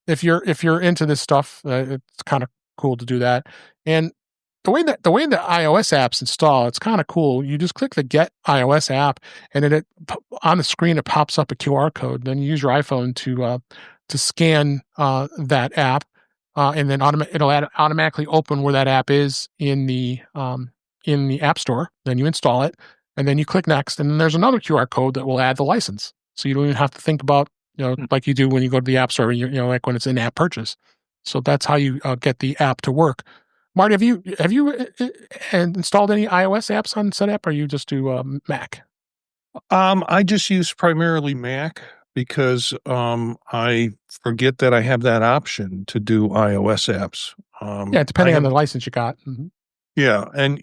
if you're into this stuff, it's kind of cool to do that. And the way the iOS apps install, it's kind of cool. You just click the Get iOS app, and then on the screen it pops up a QR code. Then you use your iPhone to scan that app. And then it'll automatically open where that app is in the App Store. Then you install it, and then you click next, and then there's another QR code that will add the license. So you don't even have to think about, like you do when you go to the App Store, like when it's an app purchase. So that's how you get the app to work. Marty, have you installed any iOS apps on Setapp, or you just do Mac? I just use primarily Mac, because I forget that I have that option to do iOS apps. Depending on the license you got. Mm-hmm. Yeah, and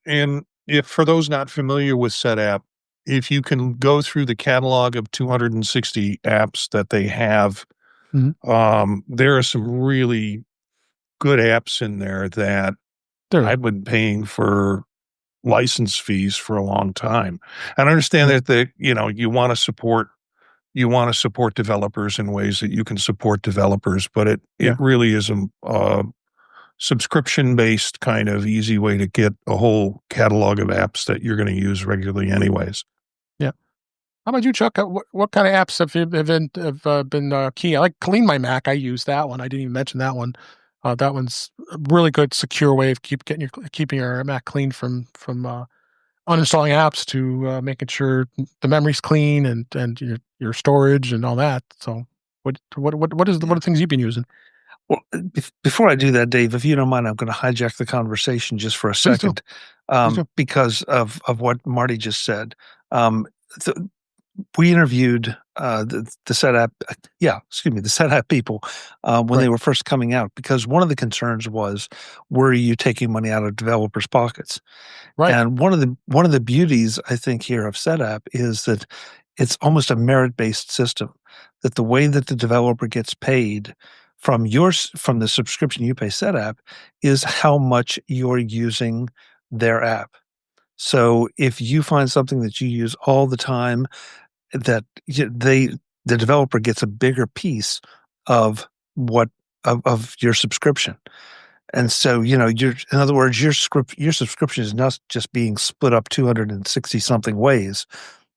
and if for those not familiar with Setapp, if you can go through the catalog of 260 apps that they have, there are some really good apps in there that I've been paying for license fees for a long time. And I understand that you want to support developers in ways that you can support developers, but it really is a subscription-based kind of easy way to get a whole catalog of apps that you're going to use regularly anyways. Yeah. How about you, Chuck? What kind of apps have been key? I like Clean My Mac. I use that one. I didn't even mention that one. That one's a really good, secure way of keeping your Mac clean from uninstalling apps to making sure the memory's clean and your storage and all that. So what are the things you've been using? Well, before I do that, Dave, if you don't mind, I'm going to hijack the conversation just for a second, because of what Marty just said. We interviewed the Setapp, the Setapp people when they were first coming out, because one of the concerns was, were you taking money out of developers' pockets? Right. And one of the beauties, I think, here of Setapp is that it's almost a merit-based system. That the way that the developer gets paid from the subscription you pay Setapp is how much you're using their app. So if you find something that you use all the time, that the developer gets a bigger piece of your subscription. And so, in other words, your subscription is not just being split up 260 something ways.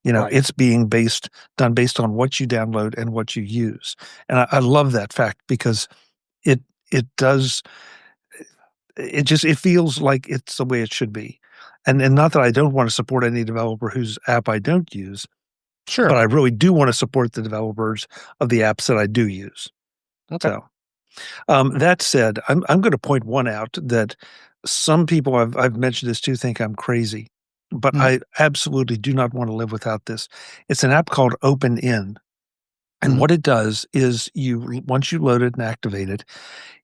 It's being done based on what you download and what you use. And I love that fact, because it feels like it's the way it should be. And not that I don't want to support any developer whose app I don't use. Sure. But I really do want to support the developers of the apps that I do use. Okay. So, that said, I'm going to point one out that some people I've mentioned this to think I'm crazy, but I absolutely do not want to live without this. It's an app called OpenIn. And what it does is once you load it and activate it,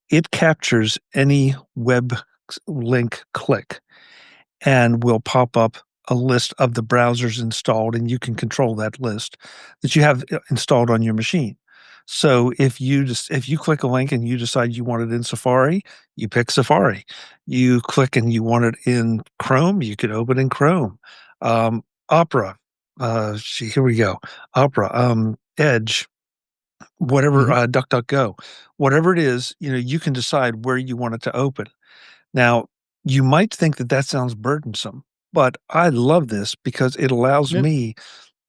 it captures any web link click and will pop up a list of the browsers installed, and you can control that list that you have installed on your machine. So if you click a link and you decide you want it in Safari, you pick Safari. You click and you want it in Chrome, you can open in Chrome. Opera, here we go. Opera, Edge, whatever, DuckDuckGo, whatever it is, you can decide where you want it to open. Now, you might think that sounds burdensome, but I love this because it allows me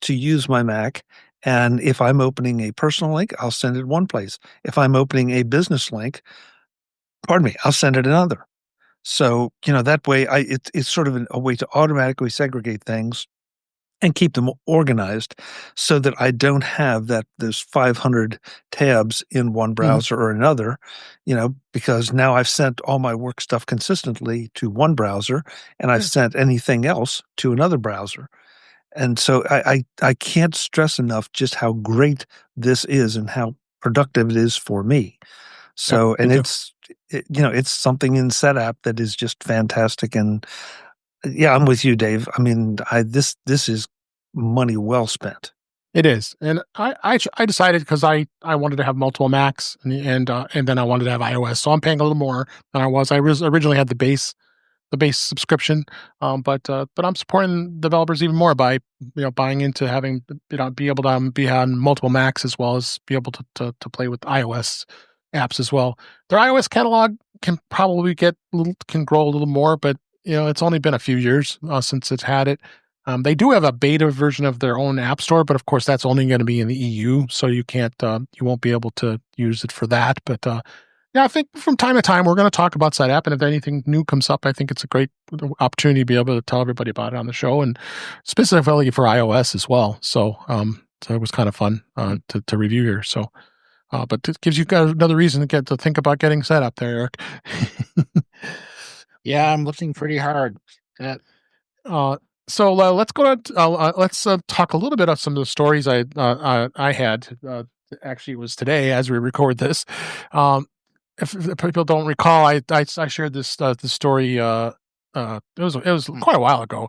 to use my Mac. And if I'm opening a personal link, I'll send it one place. If I'm opening a business link, I'll send it another. So, that way it's sort of a way to automatically segregate things and keep them organized so that I don't have those 500 tabs in one browser or another, because now I've sent all my work stuff consistently to one browser and I've sent anything else to another browser. And so I can't stress enough just how great this is and how productive it is for me. So, and it's something in Setapp that is just fantastic. And yeah, I'm with you, Dave. I mean, this is money well spent. It is, and I decided because I wanted to have multiple Macs and then I wanted to have iOS, so I'm paying a little more than I was. I originally had the base subscription, but I'm supporting developers even more by buying into having be able to be on multiple Macs as well as be able to play with iOS apps as well. Their iOS catalog can probably can grow a little more, but it's only been a few years since it's had it. They do have a beta version of their own app store, but of course that's only going to be in the EU, so you won't be able to use it for that. But yeah, I think from time to time we're going to talk about Setapp, and if anything new comes up, I think it's a great opportunity to be able to tell everybody about it on the show, and specifically for iOS as well. So it was kind of fun to review here. So, but it gives you guys another reason to think about getting Setapp there, Eric. Yeah, I'm looking pretty hard. So let's go to let's talk a little bit of some of the stories I had. Actually, it was today as we record this. If people don't recall, I shared this story. It was quite a while ago.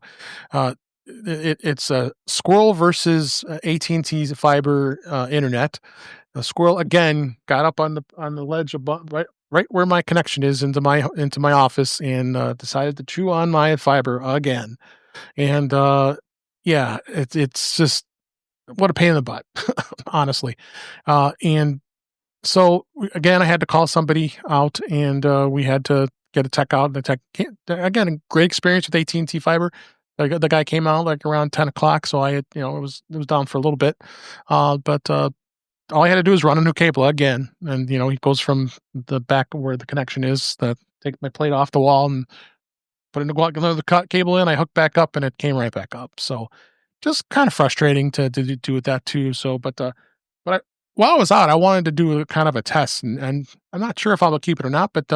It's a Squirrel versus AT&T's fiber internet. The Squirrel again got up on the ledge above, right where my connection is into my office, and decided to chew on my fiber again. And yeah, it's just what a pain in the butt, honestly. And so again, I had to call somebody out, and we had to get a tech out. The tech, again, a great experience with AT&T fiber. The guy came out like around 10 o'clock, so I had, it was down for a little bit, but all I had to do is run a new cable again, and he goes from the back where the connection is, take my plate off the wall and put another cable in. I hooked back up, and it came right back up. So just kind of frustrating to do with that too. So, but while I was out, I wanted to do kind of a test, and I'm not sure if I'll keep it or not. But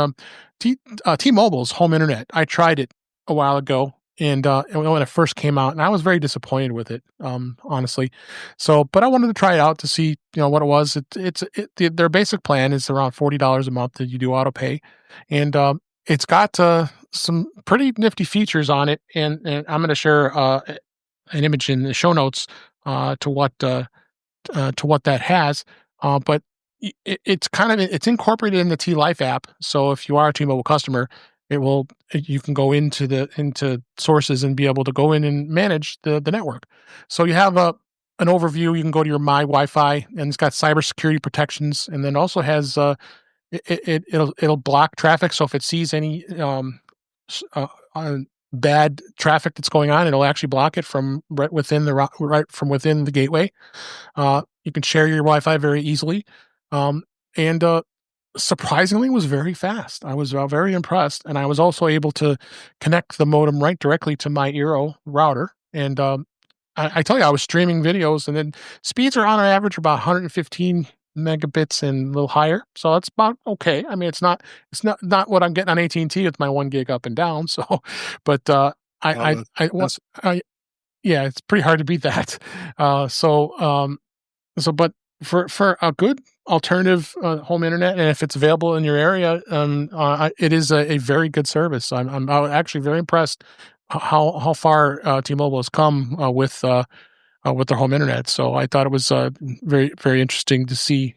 T-Mobile's home internet, I tried it a while ago, and when it first came out, and I was very disappointed with it, honestly. So, but I wanted to try it out to see what it was. Their basic plan is around $40 a month that you do auto pay, and it's got some pretty nifty features on it, and I'm going to share an image in the show notes to what that has. But it's incorporated in the T Life app. So if you are a T-Mobile customer, you can go into sources and be able to go in and manage the network. So you have an overview. You can go to your My Wi-Fi, and it's got cybersecurity protections, and then also has it'll block traffic. So if it sees any bad traffic that's going on, it'll actually block it from right from within the gateway. You can share your Wi-Fi very easily, and surprisingly, was very fast. I was very impressed, and I was also able to connect the modem right directly to my Eero router. And I tell you, I was streaming videos, and then speeds are on average about 115 megabits and a little higher, so that's about okay. I mean, it's not what I'm getting on AT&T with my 1 gig up and down. So, but yeah, it's pretty hard to beat that. But for a good alternative home internet, and if it's available in your area, it is a very good service. I'm actually very impressed how far T-Mobile has come with their home internet. So I thought it was very, very interesting to see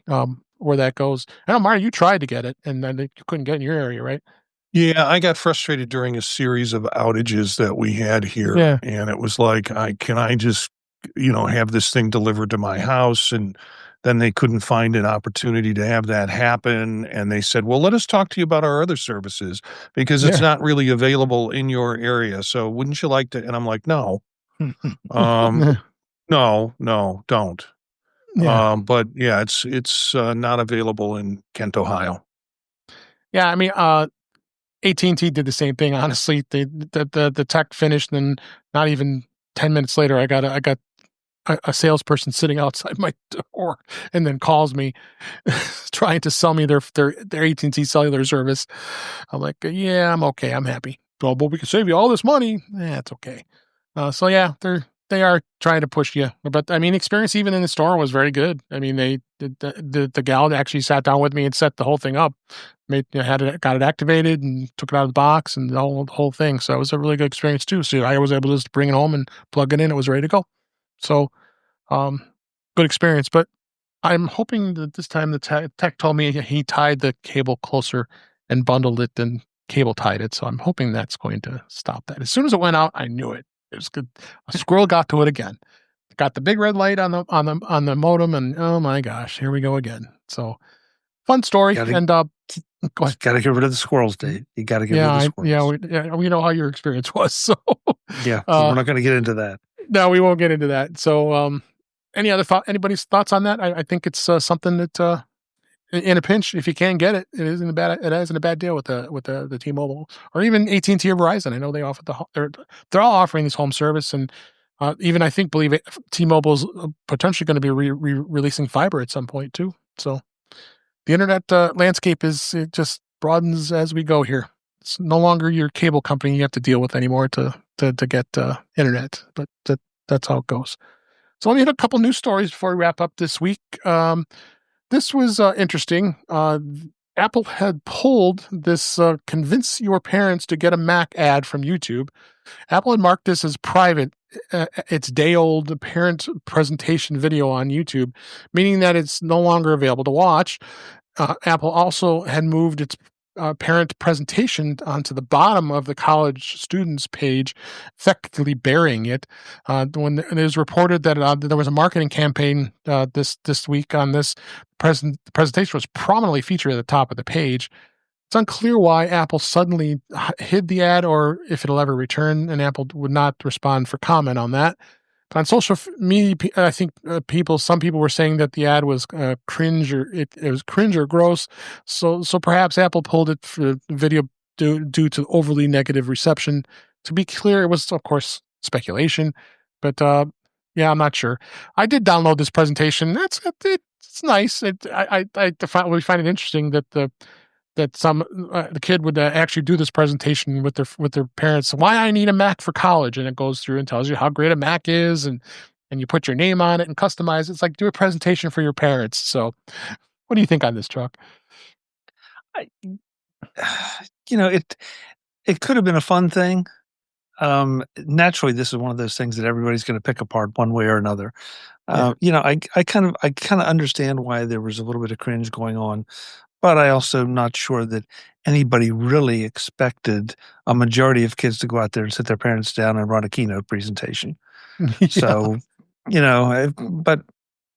where that goes. I know, Marty, you tried to get it, and then you couldn't get in your area, right? Yeah, I got frustrated during a series of outages that we had here. Yeah. And it was like, can I just, have this thing delivered to my house? And then they couldn't find an opportunity to have that happen. And they said, well, let us talk to you about our other services because it's not really available in your area. So wouldn't you like to? And I'm like, no. No, don't. Yeah. But yeah, it's not available in Kent, Ohio. Yeah, I mean, AT&T did the same thing. Honestly, the tech finished, and not even 10 minutes later, I got a salesperson sitting outside my door and then calls me trying to sell me their AT&T cellular service. I'm like, yeah, I'm okay. I'm happy. Oh, but we can save you all this money. It's okay. So yeah, they are trying to push you, but I mean, experience even in the store was very good. I mean, the gal actually sat down with me and set the whole thing up, got it activated and took it out of the box and the whole thing. So it was a really good experience too. So I was able to just bring it home and plug it in. It was ready to go. So, good experience. But I'm hoping that this time the tech told me he tied the cable closer and bundled it and cable tied it. So I'm hoping that's going to stop that. As soon as it went out, I knew it. It was good. A squirrel got to it again. Got the big red light on the modem, and oh my gosh, here we go again. So fun story. Go ahead. Got to get rid of the squirrels, Dave. You got to get rid of the squirrels. We know how your experience was. So yeah, we're not going to get into that. No, we won't get into that. So, anybody's thoughts on that? I think it's something that in a pinch, if you can get it, it isn't a bad deal with the T-Mobile or even AT&T or Verizon. I know they offer they're all offering this home service, and even I believe T-Mobile's potentially going to be releasing fiber at some point too. So the internet landscape it just broadens as we go here. It's no longer your cable company you have to deal with anymore to get internet, but that's how it goes. So let me hit a couple news stories before we wrap up this week. This was interesting. Apple had pulled this convince your parents to get a Mac ad from YouTube. Apple had marked this as private, its day-old parent presentation video on YouTube, meaning that it's no longer available to watch. Apple also had moved its parent presentation onto the bottom of the college students page, effectively burying it. When it was reported that there was a marketing campaign this week on this, the presentation was prominently featured at the top of the page. It's unclear why Apple suddenly hid the ad or if it'll ever return, and Apple would not respond for comment on that. But on social media, I think some people were saying that the ad was cringe or it was cringe or gross. So perhaps Apple pulled it for the video due to overly negative reception. To be clear, it was of course speculation, but yeah, I'm not sure. I did download this presentation. It's nice. We find it interesting that the kid would actually do this presentation with their parents. Why I need a Mac for college, and it goes through and tells you how great a Mac is, and you put your name on it and customize it. It's like do a presentation for your parents. So, what do you think on this, Chuck? It could have been a fun thing. Naturally, this is one of those things that everybody's going to pick apart one way or another. I kind of understand why there was a little bit of cringe going on. But I also not sure that anybody really expected a majority of kids to go out there and sit their parents down and run a keynote presentation. Yeah. So, but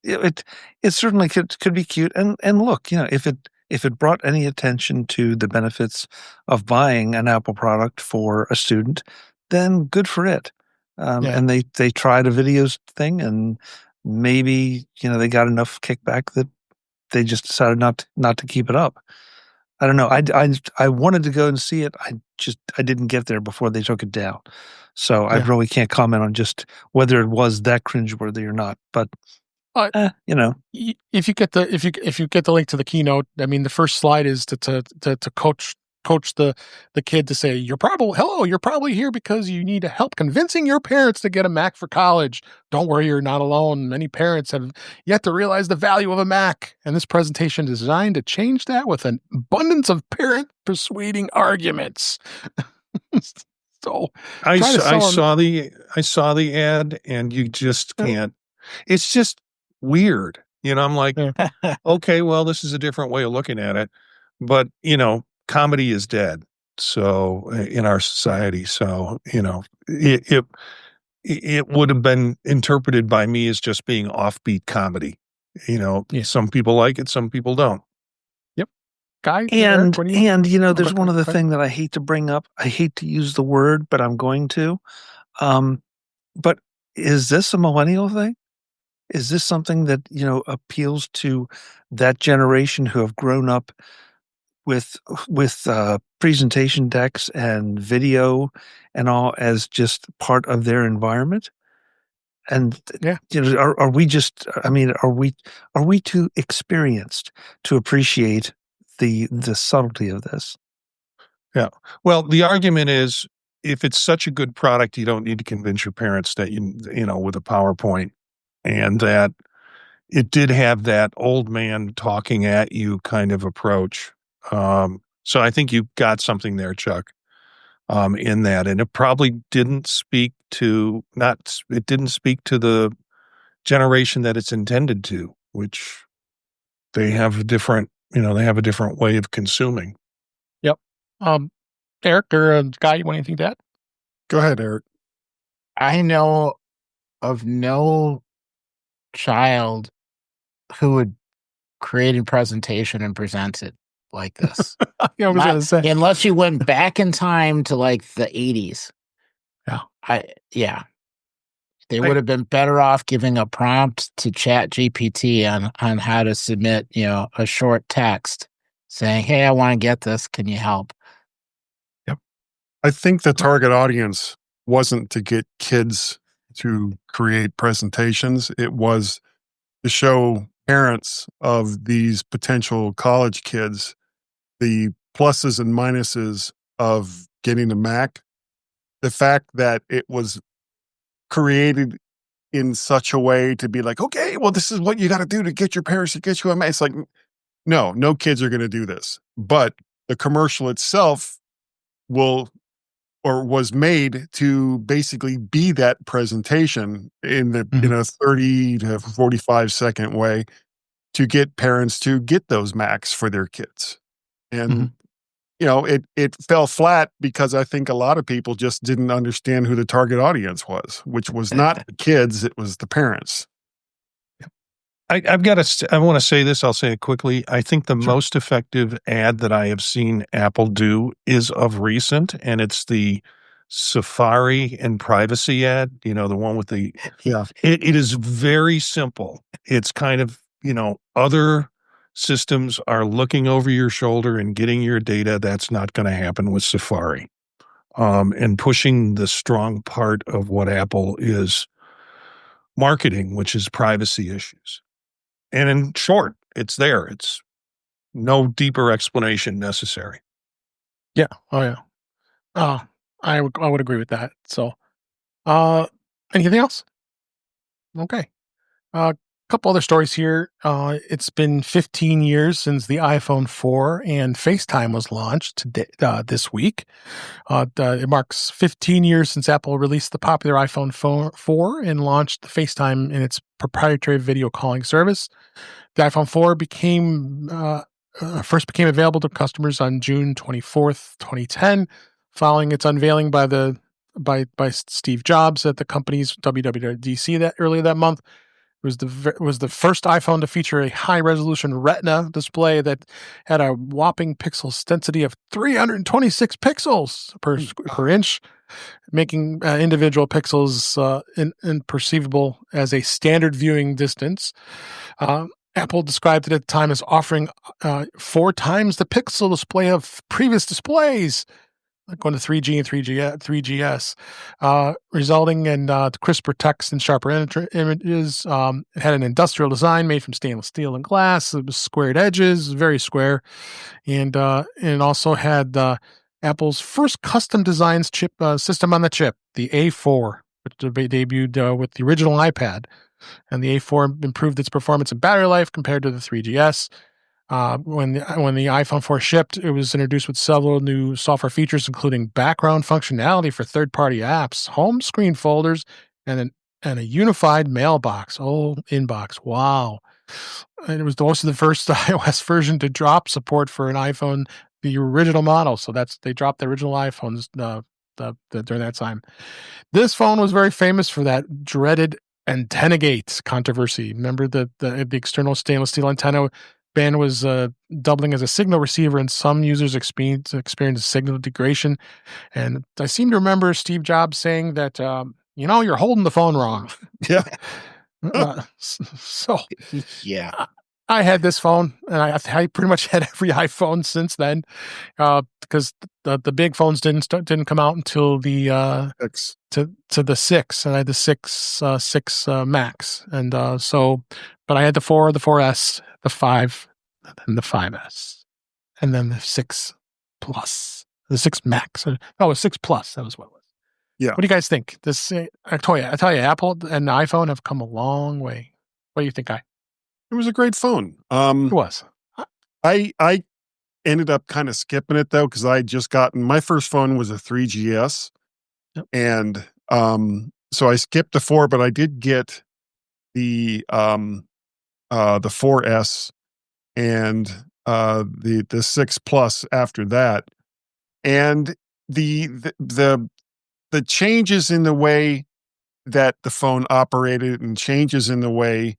it certainly could be cute. And look, if it brought any attention to the benefits of buying an Apple product for a student, then good for it. And they tried a videos thing, and maybe they got enough kickback that they just decided not to keep it up. I don't know. I wanted to go and see it. I didn't get there before they took it down. So I really can't comment on just whether it was that cringeworthy or not. But if you get the link to the keynote, I mean, the first slide is to coach the kid to say, you're probably here because you need help convincing your parents to get a Mac for college. Don't worry, you're not alone. Many parents have yet to realize the value of a Mac, and this presentation is designed to change that with an abundance of parent persuading arguments. So I saw the ad, and you just can't. It's just weird. I'm like, okay, well, this is a different way of looking at it, but comedy is dead. So in our society, so it would have been interpreted by me as just being offbeat comedy. Some people like it, some people don't. Yep. Guy, and there's one other thing that I hate to bring up. I hate to use the word, but I'm going to. But is this a millennial thing? Is this something that appeals to that generation who have grown up with presentation decks and video and all as just part of their environment? And Yeah. are we just? I mean, are we too experienced to appreciate the subtlety of this? Yeah. Well, the argument is, if it's such a good product, you don't need to convince your parents that you know with a PowerPoint, and that it did have that old man talking at you kind of approach. So I think you got something there, Chuck, in that, and it probably didn't speak to the generation that it's intended to, which they have a different way of consuming. Yep. Eric or Guy, you want anything to add? Go ahead, Eric. I know of no child who would create a presentation and present it like this. Yeah, I was going to say. Unless you went back in time to like the 80s. Yeah. They would have been better off giving a prompt to Chat GPT on how to submit, a short text saying, "Hey, I want to get this. Can you help?" Yep. I think the target audience wasn't to get kids to create presentations. It was to show parents of these potential college kids the pluses and minuses of getting a Mac. The fact that it was created in such a way to be like, okay, well, this is what you got to do to get your parents to get you a Mac. It's like, no kids are going to do this. But the commercial itself was made to basically be that presentation in a 30 to 45 second way to get parents to get those Macs for their kids. And it fell flat because I think a lot of people just didn't understand who the target audience was, which was not the kids, it was the parents. I want to say this, I'll say it quickly. I think the most effective ad that I have seen Apple do is of recent, and it's the Safari and privacy ad, the one with the, it is very simple. It's kind of, other systems are looking over your shoulder and getting your data. That's not going to happen with Safari. And pushing the strong part of what Apple is marketing, which is privacy issues. And in short, it's there. It's no deeper explanation necessary. Yeah. Oh, yeah. I would agree with that. So, anything else? Okay. A couple other stories here. It's been 15 years since the iPhone 4 and FaceTime was launched today, this week. It marks 15 years since Apple released the popular iPhone 4 and launched the FaceTime in its proprietary video calling service. The iPhone 4 first became available to customers on June 24th, 2010, following its unveiling by Steve Jobs at the company's WWDC earlier that month. It was the first iPhone to feature a high-resolution Retina display that had a whopping pixel density of 326 pixels per inch, making individual pixels imperceivable as a standard viewing distance. Apple described it at the time as offering 4 times the pixel display of previous displays, going to 3G and 3GS, resulting in crisper text and sharper images. It had an industrial design made from stainless steel and glass. It was squared edges, very square, and it also had Apple's first custom designed chip system on the chip, the A4, which debuted with the original iPad. And the A4 improved its performance and battery life compared to the 3GS. When the iPhone 4 shipped, it was introduced with several new software features, including background functionality for third-party apps, home screen folders, and a unified mailbox. Oh, inbox! Wow! And it was also the first iOS version to drop support for an iPhone, the original model. So they dropped the original iPhones during that time. This phone was very famous for that dreaded antenna gate controversy. Remember the external stainless steel antenna band was doubling as a signal receiver, and some users experienced signal degradation. And I seem to remember Steve Jobs saying that, you're holding the phone wrong. Yeah. So Yeah. I had this phone, and I pretty much had every iPhone since then, because the big phones didn't come out until the X. to the 6, and I had the 6 Max, and but I had the 4, the 4S, the 5, and the 5S, and then the 6 Plus, the 6 Max. Oh, 6 Plus. That was what it was. Yeah. What do you guys think? This, I tell you, Apple and the iPhone have come a long way. What do you think, Guy? It was a great phone. It was. I ended up kind of skipping it though, because I had just gotten my first phone was a 3GS. Yep. And so I skipped the 4, but I did get the 4S and the 6 Plus after that. And the changes in the way that the phone operated and changes in the way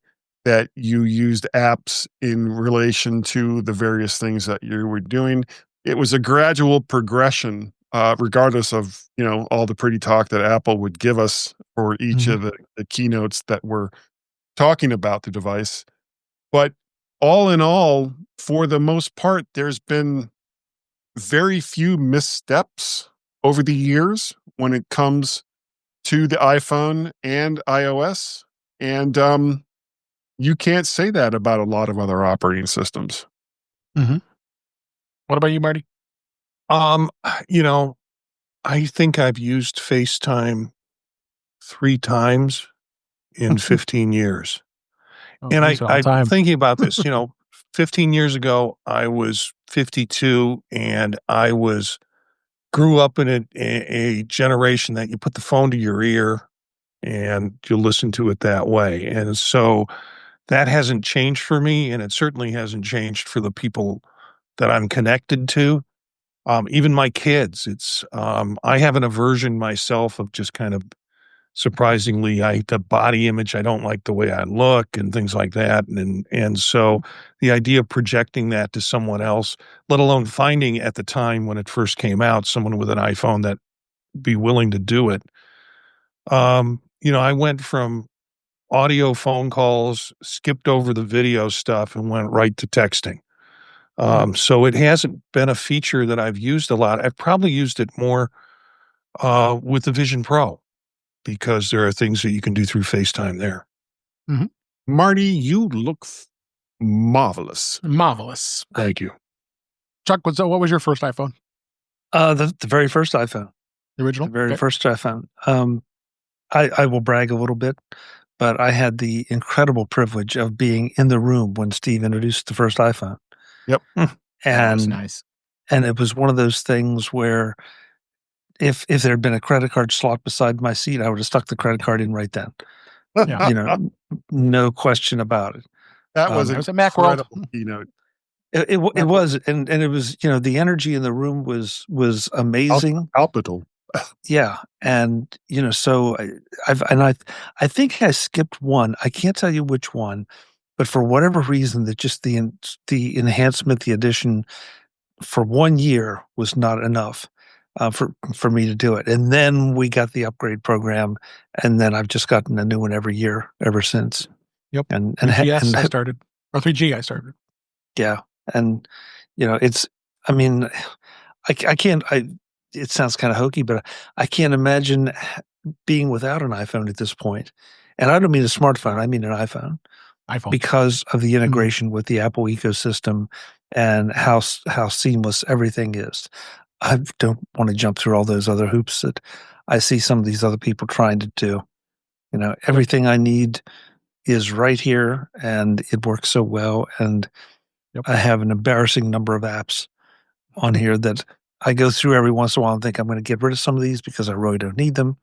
that you used apps in relation to the various things that you were doing. It was a gradual progression, regardless of, all the pretty talk that Apple would give us for each of the keynotes that were talking about the device. But all in all, for the most part, there's been very few missteps over the years when it comes to the iPhone and iOS. And you can't say that about a lot of other operating systems. Mm-hmm. What about you, Marty? I think I've used FaceTime 3 times in 15 years. And I'm thinking about this, 15 years ago, I was 52 and I grew up in a generation that you put the phone to your ear and you listen to it that way. And so that hasn't changed for me, and it certainly hasn't changed for the people that I'm connected to. Even my kids, I have an aversion myself of just kind of surprisingly, the body image, I don't like the way I look and things like that. And so the idea of projecting that to someone else, let alone finding at the time when it first came out, someone with an iPhone that be willing to do it. I went from audio phone calls, skipped over the video stuff and went right to texting. So it hasn't been a feature that I've used a lot. I've probably used it more with the Vision Pro, because there are things that you can do through FaceTime there. Mm-hmm. Marty, you look marvelous. Marvelous. Thank you. Chuck, what was your first iPhone? The very first iPhone. The original? The very first iPhone. I will brag a little bit, but I had the incredible privilege of being in the room when Steve introduced the first iPhone. Yep. That was And nice. and it was one of those things where if there had been a credit card slot beside my seat, I would have stuck the credit card in right then. Yeah. No question about it. That was it an was a Macworld incredible keynote. It was, and it was, the energy in the room was amazing. Palpable. Yeah, and so I think I skipped one. I can't tell you which one, but for whatever reason, that just the enhancement, the addition for 1 year was not enough for me to do it. And then we got the upgrade program, and then I've just gotten a new one every year ever since. Yep. And 3GS I started, or 3G I started. Yeah, and it's. I mean, I can't. It sounds kind of hokey, but I can't imagine being without an iPhone at this point. And I don't mean a smartphone; I mean an iPhone. Because of the integration with the Apple ecosystem and how seamless everything is. I don't want to jump through all those other hoops that I see some of these other people trying to do. Everything I need is right here, and it works so well. And I have an embarrassing number of apps on here that I go through every once in a while and think I'm going to get rid of some of these because I really don't need them.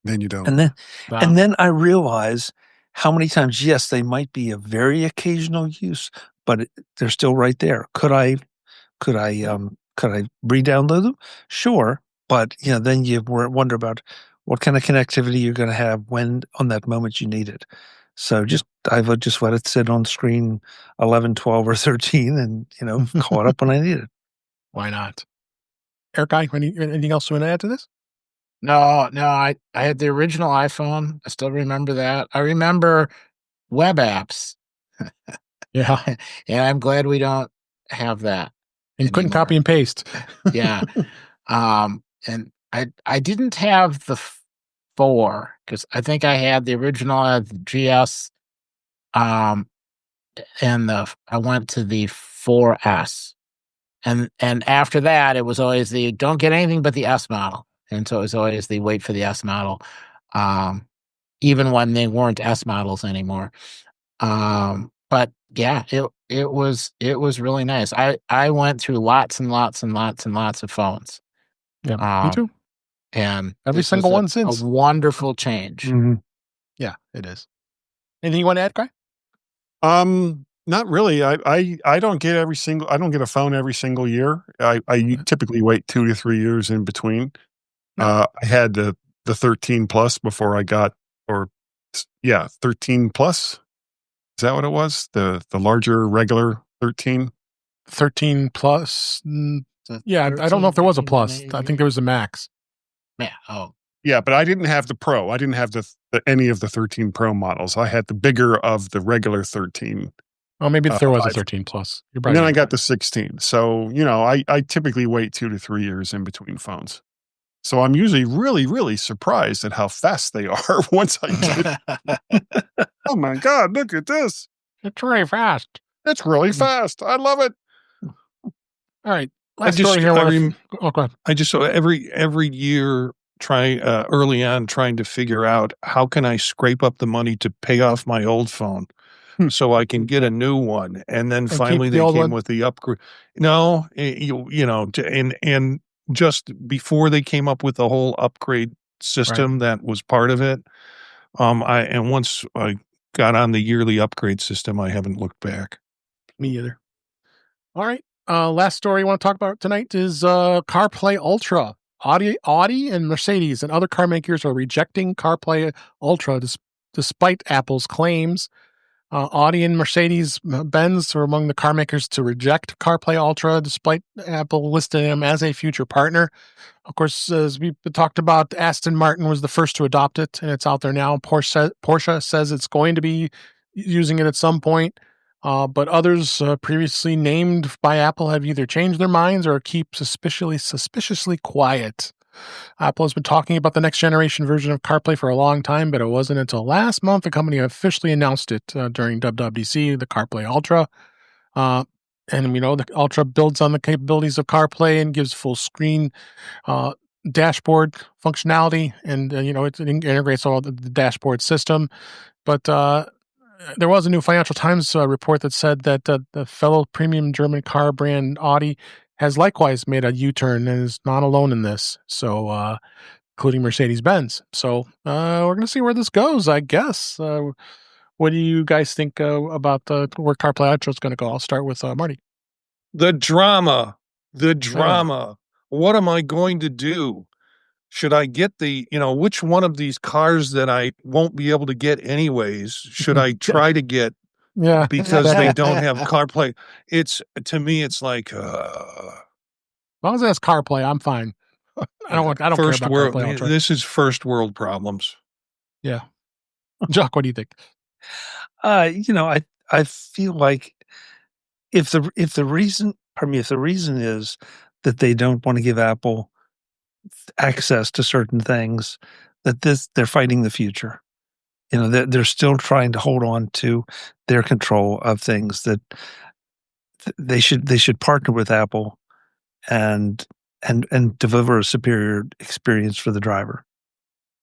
Then you don't. And then I realize how many times, yes, they might be a very occasional use, but they're still right there. Could I re-download them? Sure, but then you wonder about what kind of connectivity you're going to have when on that moment you need it. So I've just let it sit on screen 11, 12, or 13, and call it up when I need it. Why not? Eric, anything else you want to add to this? No, I had the original iPhone. I still remember that. I remember web apps. Yeah. And I'm glad we don't have that And you couldn't anymore. copy and paste. Yeah. And I didn't have the 4 because I think I had the original the GS, and I went to the 4S, and after that it was always the don't get anything but the S model, and so it was always the wait for the S model, even when they weren't S models anymore. But yeah, it was really nice. I went through lots and lots and lots and lots of phones. Yeah, me Um, too. and Every this single was one a since. wonderful change. Mhm. Yeah, it is. Anything you want to add, Guy? Not really. I don't get I don't get a phone every single year. I typically wait 2 to 3 years in between. I had the 13 plus before I got, or yeah, 13 plus. Is that what it was? The larger regular 13? 13 plus. The Yeah, I don't know if there was a 13, plus. I think there was a max. Yeah. Oh, Yeah, but I didn't have the Pro. I didn't have the any of the 13 Pro models. I had the bigger of the regular 13. Oh, maybe there was a 5. 13 plus. You're And probably then I right. got the 16. So, I typically wait 2 to 3 years in between phones. So I'm usually really, really surprised at how fast they are once I get. Oh my God, look at this. It's really fast. It's really fast. I love it. All right. I Last just story here. Oh, go ahead. I just saw every year try early on trying to figure out how can I scrape up the money to pay off my old phone so I can get a new one, and then keep finally the they old came one? with the upgrade. No, and just before they came up with the whole upgrade system that was part of it, once I got on the yearly upgrade system, I haven't looked back. Me either. All right. Last story I want to talk about tonight is CarPlay Ultra. Audi and Mercedes and other car makers are rejecting CarPlay Ultra despite Apple's claims. Audi and Mercedes-Benz are among the car makers to reject CarPlay Ultra despite Apple listing them as a future partner. Of course, as we talked about, Aston Martin was the first to adopt it, and it's out there now. Porsche says it's going to be using it at some point, but others previously named by Apple have either changed their minds or keep suspiciously quiet. Apple has been talking about the next generation version of CarPlay for a long time, but it wasn't until last month the company officially announced it during WWDC, the CarPlay Ultra. And we know the Ultra builds on the capabilities of CarPlay and gives full screen dashboard functionality, and it integrates all the dashboard system. But there was a new Financial Times report that said that the fellow premium German car brand Audi has likewise made a U-turn and is not alone in this. So, including Mercedes-Benz. So we're going to see where this goes, I guess. What do you guys think about where CarPlay Ultra is going to go? I'll start with Marty. The drama. What am I going to do? Should I get which one of these cars that I won't be able to get anyways, should I try to get because they don't have CarPlay? To me, it's like, as long as it has CarPlay, I'm fine. I don't care about CarPlay Ultra. This is first world problems. Yeah. Jock, what do you think? I feel like if the reason is that they don't want to give Apple access to certain things, they're fighting the future. They're still trying to hold on to their control of things, that they should partner with Apple and deliver a superior experience for the driver.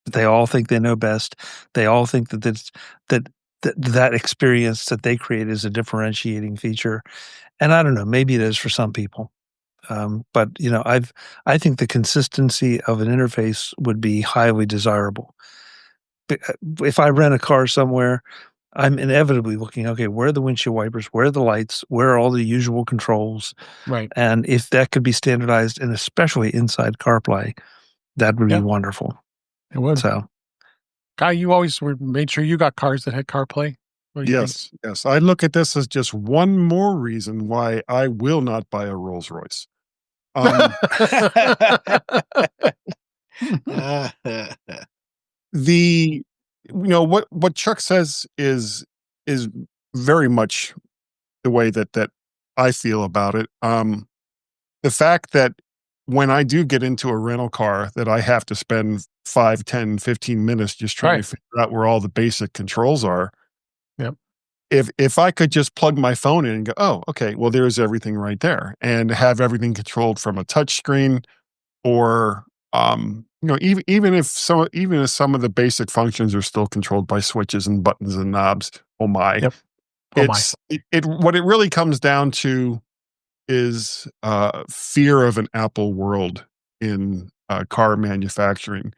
They all think they know best. They all think that experience that they create is a differentiating feature. And I don't know, maybe it is for some people. But I think the consistency of an interface would be highly desirable. If I rent a car somewhere, I'm inevitably looking, okay, where are the windshield wipers? Where are the lights? Where are all the usual controls? Right. And if that could be standardized, and especially inside CarPlay, that would be wonderful. It would. So, Guy, you always made sure you got cars that had CarPlay. What do you think? Yes. I look at this as just one more reason why I will not buy a Rolls Royce. What Chuck says is very much the way that I feel about it. The fact that when I do get into a rental car that I have to spend 5, 10, 15 minutes just trying to figure out where all the basic controls are. Yep. If I could just plug my phone in and go, oh, okay, well, there's everything right there, and have everything controlled from a touch screen, or even if some of the basic functions are still controlled by switches and buttons and knobs. Oh my. Yep. What it really comes down to is fear of an Apple world in car manufacturing.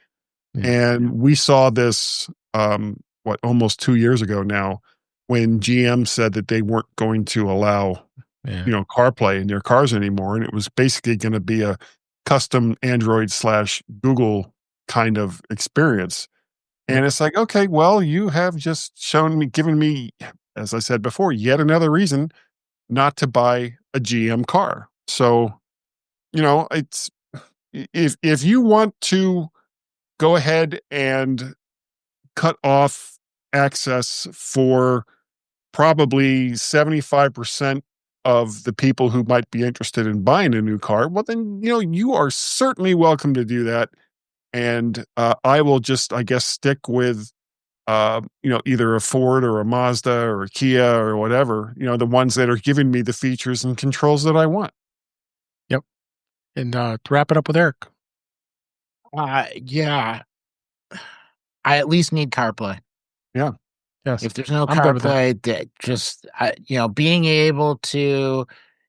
Yeah. And we saw this almost 2 years ago now, when GM said that they weren't going to allow CarPlay in their cars anymore, and it was basically going to be a custom Android / Google kind of experience. And it's like, okay, well, you have just given me, as I said before, yet another reason not to buy a GM car. So, it's if you want to go ahead and cut off access for probably 75% of the people who might be interested in buying a new car, well, then, you are certainly welcome to do that. And I will just, I guess, stick with, either a Ford or a Mazda or a Kia or whatever, the ones that are giving me the features and controls that I want. Yep. And to wrap it up with Eric. Yeah. I at least need CarPlay. Yeah. Yes. If there's no CarPlay, that just being able to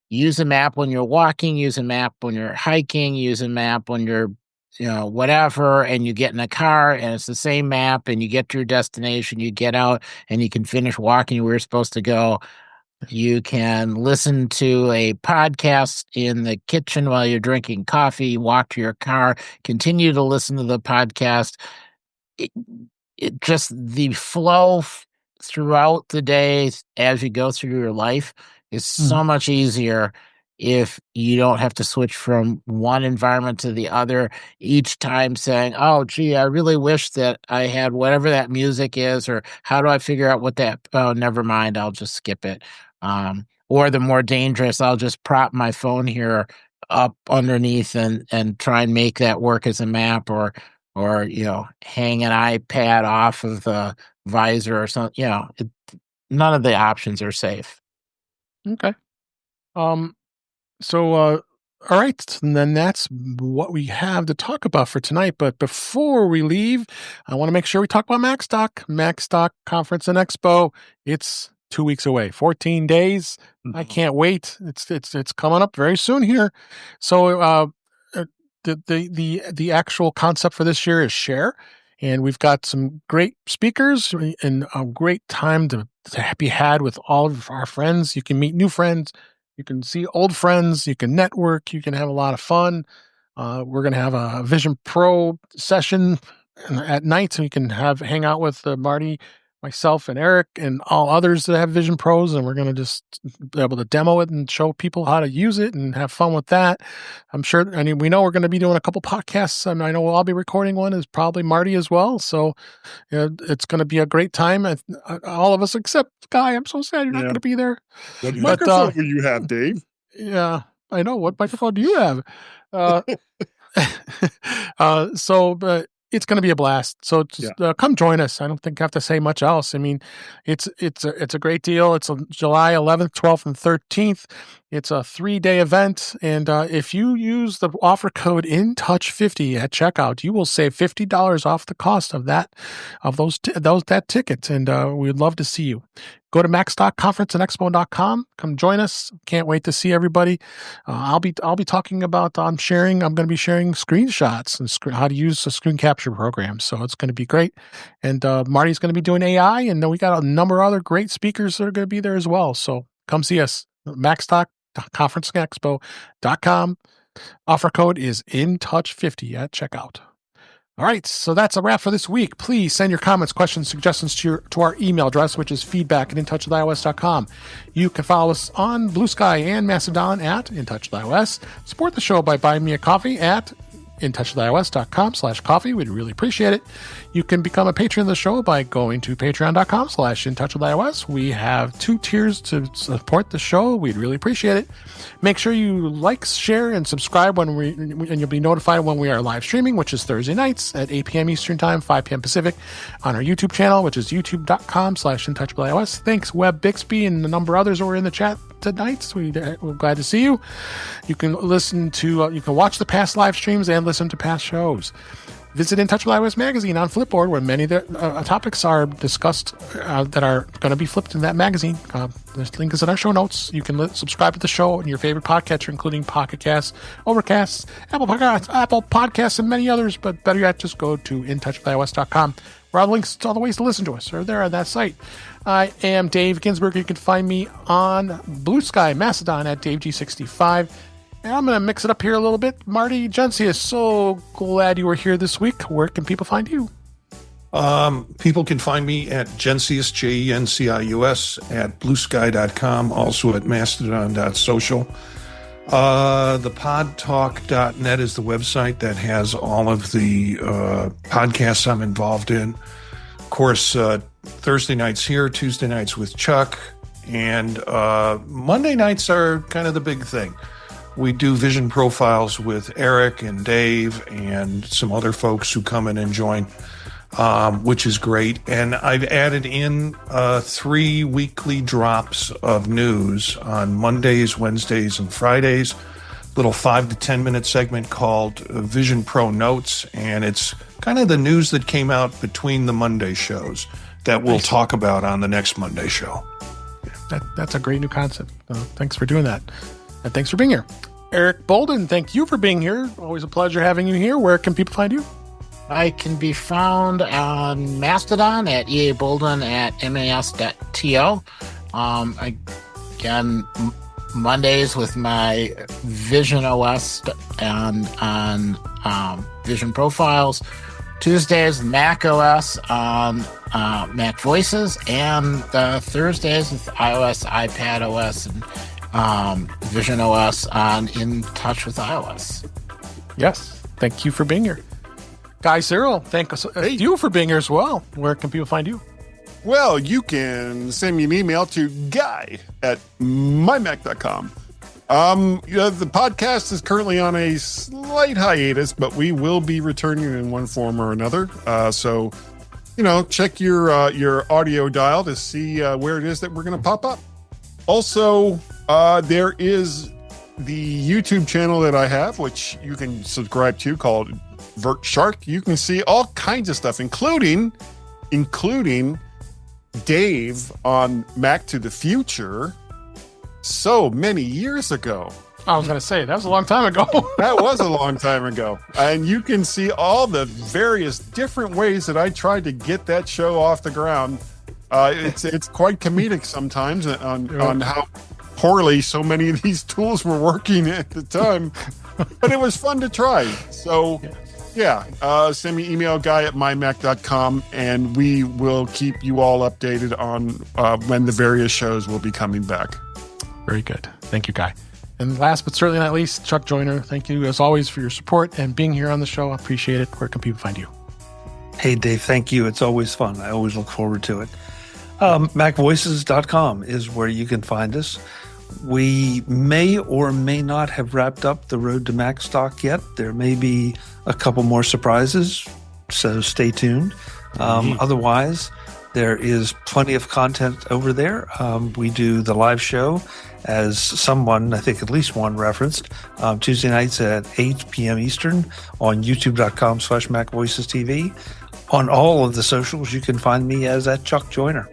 use a map when you're walking, use a map when you're hiking, use a map when you're whatever, and you get in a car and it's the same map, and you get to your destination, you get out and you can finish walking where you're supposed to go. You can listen to a podcast in the kitchen while you're drinking coffee, walk to your car, continue to listen to the podcast. It just the flow throughout the day as you go through your life is so much easier if you don't have to switch from one environment to the other each time, saying, oh, gee, I really wish that I had whatever that music is, or how do I figure out what that, oh, never mind, I'll just skip it. Or the more dangerous, I'll just prop my phone here up underneath and try and make that work as a map, or hang an iPad off of the visor or something. None of the options are safe. Okay. So, all right, and then that's what we have to talk about for tonight. But before we leave, I want to make sure we talk about Macstock Conference and Expo. It's 2 weeks away, 14 days. I can't wait. It's coming up very soon here. So, the actual concept for this year is share, and we've got some great speakers and a great time to be had with all of our friends. You can meet new friends, you can see old friends, you can network, you can have a lot of fun. We're going to have a Vision Pro session at night, so you can hang out with Marty, myself, and Eric, and all others that have Vision Pros, and we're going to just be able to demo it and show people how to use it and have fun with that. I'm sure, we know we're going to be doing a couple podcasts. I know I'll be recording one, is probably Marty as well. So it's going to be a great time. All of us except Guy. I'm so sad you're not going to be there. What microphone do you have, Dave? Yeah, I know. What microphone do you have? But it's going to be a blast. So just come join us. I don't think I have to say much else. I mean, it's a great deal. It's July 11th, 12th, and 13th. It's a 3-day event. And if you use the offer code INTOUCH50 at checkout, you will save $50 off the cost of that ticket. And we'd love to see you. Go to macstockconferenceandexpo.com. Come join us. Can't wait to see everybody. I'll be talking about I'm going to be sharing screenshots and how to use a screen capture program. So it's going to be great. And Marty's going to be doing AI, and we got a number of other great speakers that are going to be there as well. So come see us. macstockconferenceandexpo.com. Offer code is INTOUCH50 at checkout. All right, so that's a wrap for this week. Please send your comments, questions, suggestions to our email address, which is feedback@intouchwithios.com. You can follow us on Blue Sky and Mastodon at InTouchWithIOS. Support the show by buying me a coffee at intouchwithios.com/coffee. We'd really appreciate it. You can become a patron of the show by going to patreon.com/intouchwithios. We have 2 tiers to support the show. We'd really appreciate it. Make sure you like, share, and subscribe and you'll be notified when we are live streaming, which is Thursday nights at 8 p.m. Eastern Time, 5 p.m. Pacific, on our YouTube channel, which is youtube.com/intouchwithios. Thanks, Webb Bixby, and a number of others who were in the chat tonight. We're glad to see you. You can you can watch the past live streams and listen to past shows. Visit In Touch with iOS magazine on Flipboard, where many of the topics are discussed that are going to be flipped in that magazine. The link is in our show notes. You can subscribe to the show in your favorite podcatcher, including Pocket Casts, Overcast, Apple Podcasts, and many others. But better yet, just go to intouchwithios.com, where all the links to all the ways to listen to us are there on that site. I am Dave Ginsburg. You can find me on Blue Sky, Mastodon at DaveG65. And I'm going to mix it up here a little bit. Marty Jencius, so glad you were here this week. Where can people find you? People can find me at Jencius, Jencius, at bluesky.com, also at mastodon.social. Thepodtalk.net is the website that has all of the podcasts I'm involved in. Of course, Thursday nights here, Tuesday nights with Chuck, and Monday nights are kind of the big thing. We do vision profiles with Eric and Dave and some other folks who come in and join, which is great. And I've added in 3 weekly drops of news on Mondays, Wednesdays, and Fridays. Little 5 to 10 minute segment called Vision Pro Notes. And it's kind of the news that came out between the Monday shows that we'll talk about on the next Monday show. That's a great new concept. Thanks for doing that. And thanks for being here. Eric Bolden, thank you for being here. Always a pleasure having you here. Where can people find you? I can be found on Mastodon at eabolden at mas.to. Again, Mondays with my VisionOS and on Vision Profiles. Tuesdays, macOS on Mac Voices, and Thursdays with iOS, iPadOS, and VisionOS on In Touch with iOS. Yes, thank you for being here. Guy Serle, thank you for being here as well. Where can people find you? Well, you can send me an email to guy@mymac.com. The podcast is currently on a slight hiatus, but we will be returning in one form or another. So, check your audio dial to see where it is that we're going to pop up. Also, there is the YouTube channel that I have, which you can subscribe to, called Vert Shark. You can see all kinds of stuff, including Dave on Mac to the Future. So many years ago. I was going to say, that was a long time ago. That was a long time ago. And you can see all the various different ways that I tried to get that show off the ground. It's quite comedic sometimes on how poorly so many of these tools were working at the time. But it was fun to try. So, send me email guy@mymac.com, and we will keep you all updated on when the various shows will be coming back. Very good. Thank you, Guy. And last but certainly not least, Chuck Joyner, thank you as always for your support and being here on the show. I appreciate it. Where can people find you? Hey, Dave, thank you. It's always fun. I always look forward to it. MacVoices.com is where you can find us. We may or may not have wrapped up the road to Macstock yet. There may be a couple more surprises, so stay tuned. Otherwise, there is plenty of content over there. We do the live show, as someone, I think at least one referenced, Tuesday nights at 8 p.m. Eastern on youtube.com/MacVoicesTV. On all of the socials, you can find me as at Chuck Joyner.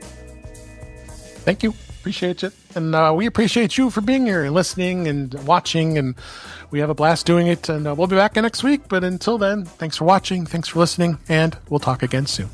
Thank you. Appreciate it. And we appreciate you for being here and listening and watching. And we have a blast doing it. And we'll be back next week. But until then, thanks for watching. Thanks for listening. And we'll talk again soon.